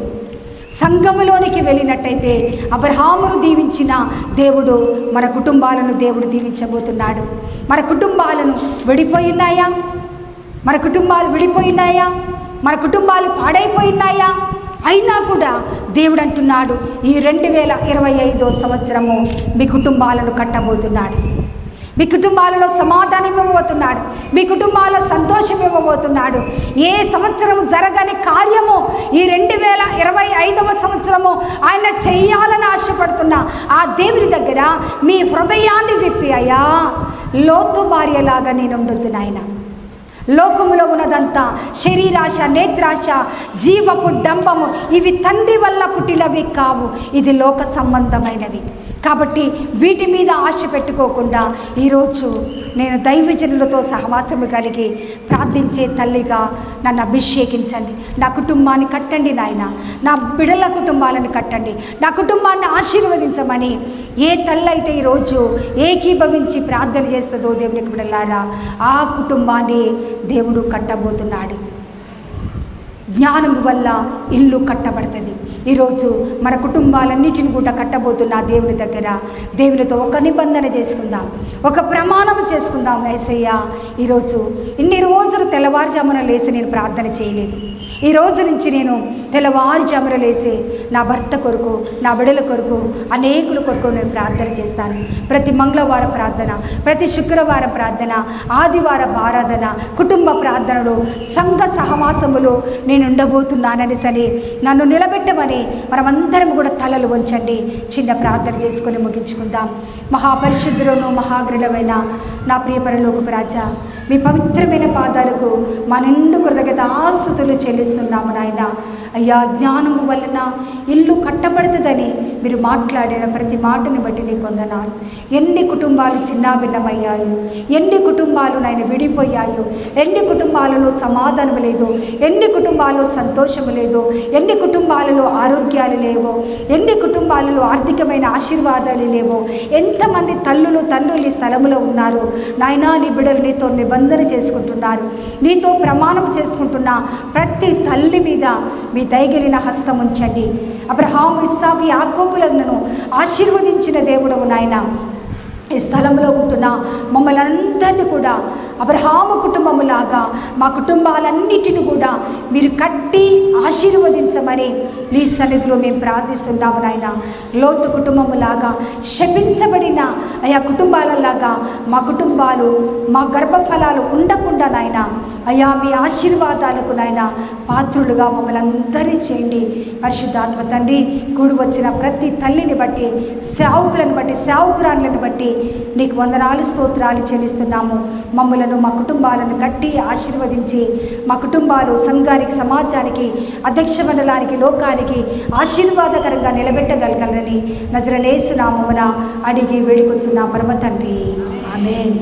సంఘములోనికి వెళ్ళినట్టయితే అబ్రహామును దీవించిన దేవుడు మన కుటుంబాలను దేవుడు దీవించబోతున్నాడు. మన కుటుంబాలను విడిపోయినాయా? మన కుటుంబాలు విడిపోయినాయా? మన కుటుంబాలు పాడైపోయినాయా? అయినా కూడా దేవుడు అంటున్నాడు, ఈ 2025వ సంవత్సరము మీ కుటుంబాలను కట్టబోతున్నాడు. మీ కుటుంబాలలో సమాధానం ఇవ్వబోతున్నాడు. మీ కుటుంబాల్లో సంతోషం ఇవ్వబోతున్నాడు. ఏ సంవత్సరం జరగని కార్యము ఈ 2025వ సంవత్సరము ఆయన చెయ్యాలని ఆశపడుతున్నా ఆ దేవుని దగ్గర మీ హృదయాన్ని విప్పి, అయ్యా లోతు భార్యలాగా నేను ఉండొద్దు నాయన. లోకములో ఉన్నదంతా శరీరాశ, నేత్రాశ, జీవపు డంబము, ఇవి తండ్రి వల్ల పుట్టినవి కావు, ఇది లోక సంబంధమైనవి. కాబట్టి వీటి మీద ఆశ పెట్టుకోకుండా ఈరోజు నేను దైవజనులతో సహవాసము కలిగి ప్రార్థించే తల్లిగా నన్ను అభిషేకించండి. నా కుటుంబాన్ని కట్టండి నాయన, నా బిడ్డల కుటుంబాలను కట్టండి, నా కుటుంబాన్ని ఆశీర్వదించమని ఏ తల్లి అయితే ఈరోజు ఏకీభవించి ప్రార్థన చేస్తుందో దేవునికి బిడ్డలారా, ఆ కుటుంబాన్ని దేవుడు కట్టబోతున్నాడు. జ్ఞానం వల్ల ఇల్లు కట్టబడుతుంది. ఈరోజు మన కుటుంబాలన్నిటిని కూడా కట్టబోతున్న దేవుని దగ్గర దేవునితో ఒక నిబంధన చేసుకుందాం, ఒక ప్రమాణం చేసుకుందాం. యేసయ్యా, ఈరోజు ఇన్ని రోజులు తెల్లవారుజామున లేసి నేను ప్రార్థన చేయలేదు. ఈ రోజు నుంచి నేను తెల్లవారుజామున లేసి నా భర్త కొరకు, నా బిడ్డల కొరకు, అనేకుల కొరకు నేను ప్రార్థన చేస్తాను. ప్రతి మంగళవారం ప్రార్థన, ప్రతి శుక్రవారం ప్రార్థన, ఆదివారం ఆరాధన, కుటుంబ ప్రార్థనలు, సంఘ సహవాసములు నేను ఉండబోతున్నానని సరే నన్ను నిలబెట్టమని మనమందరం కూడా తలలు వంచండి. చిన్న ప్రార్థన చేసుకొని ముగించుకుందాం. మహాపరిశుద్ధులను మహాగ్రులమైన నా ప్రియ పరలోకపు రాజా, మీ పవిత్రమైన పాదాలకు మా నిండు కృతజ్ఞతాస్తుతులు చెల్లిస్తున్నాము నాయన. అయ్యా జ్ఞానము వలన ఇల్లు కట్టబడుతుందని మీరు మాట్లాడిన ప్రతి మాటని బట్టి నీకు వందనాలు. ఎన్ని కుటుంబాలు చిన్నాభిన్నమయ్యాయి, ఎన్ని కుటుంబాలు నాయన విడిపోయాయో, ఎన్ని కుటుంబాలలో సమాధానం లేదు, ఎన్ని కుటుంబాల్లో సంతోషము లేదు, ఎన్ని కుటుంబాలలో ఆరోగ్యాలు లేవో, ఎన్ని కుటుంబాలలో ఆర్థికమైన ఆశీర్వాదాలు లేవో, ఎంతమంది తల్లులు తండ్రులు ఈ స్థలంలో ఉన్నారు నాయనా. నీ బిడ్డలు నీతో నిబంధన చేసుకుంటున్నారు, నీతో ప్రమాణం చేసుకుంటున్న ప్రతి తల్లి మీద మీ దయగలిగిన హస్తం ఉంచండి. అబ్రహాము, ఇస్సాకు, యాకోబులను ఆశీర్వదించిన దేవుడవు నాయన. ఈ స్థలంలో ఉంటున్న మమ్మల్ని అందరినీ కూడా అబ్రహాము కుటుంబములాగా మా కుటుంబాలన్నిటిని కూడా మీరు కట్టి ఆశీర్వదించమని నీ సన్నిధిలో మేము ప్రార్థిస్తున్నాము నాయన. లోతు కుటుంబములాగా శపించబడిన అయా కుటుంబాలలాగా మా కుటుంబాలు, మా గర్భఫలాలు ఉండకుండా నాయన అయ్యా మీ ఆశీర్వాదాలకు నాయన పాత్రులుగా మమ్మల్ని అందరినీ చేయండి. పరిశుద్ధాత్మ తండ్రి, కూడి వచ్చిన ప్రతి తల్లిని బట్టి, సేవకులను బట్టి, సేవకురాలను బట్టి నీకు వందనాలు స్తోత్రాలు చెల్లిస్తున్నాము. మమ్మలను, మా కుటుంబాలను కట్టి ఆశీర్వదించి మా కుటుంబాలు సంఘానికి, సమాజానికి, అధ్యక్ష మండలానికి, లోకానికి ఆశీర్వాదకరంగా నిలబెట్టగలగాలని నజరేయుసు నామమున అడిగి వేడుకొంచున్నాం పరమ తండ్రి. ఆమేన్.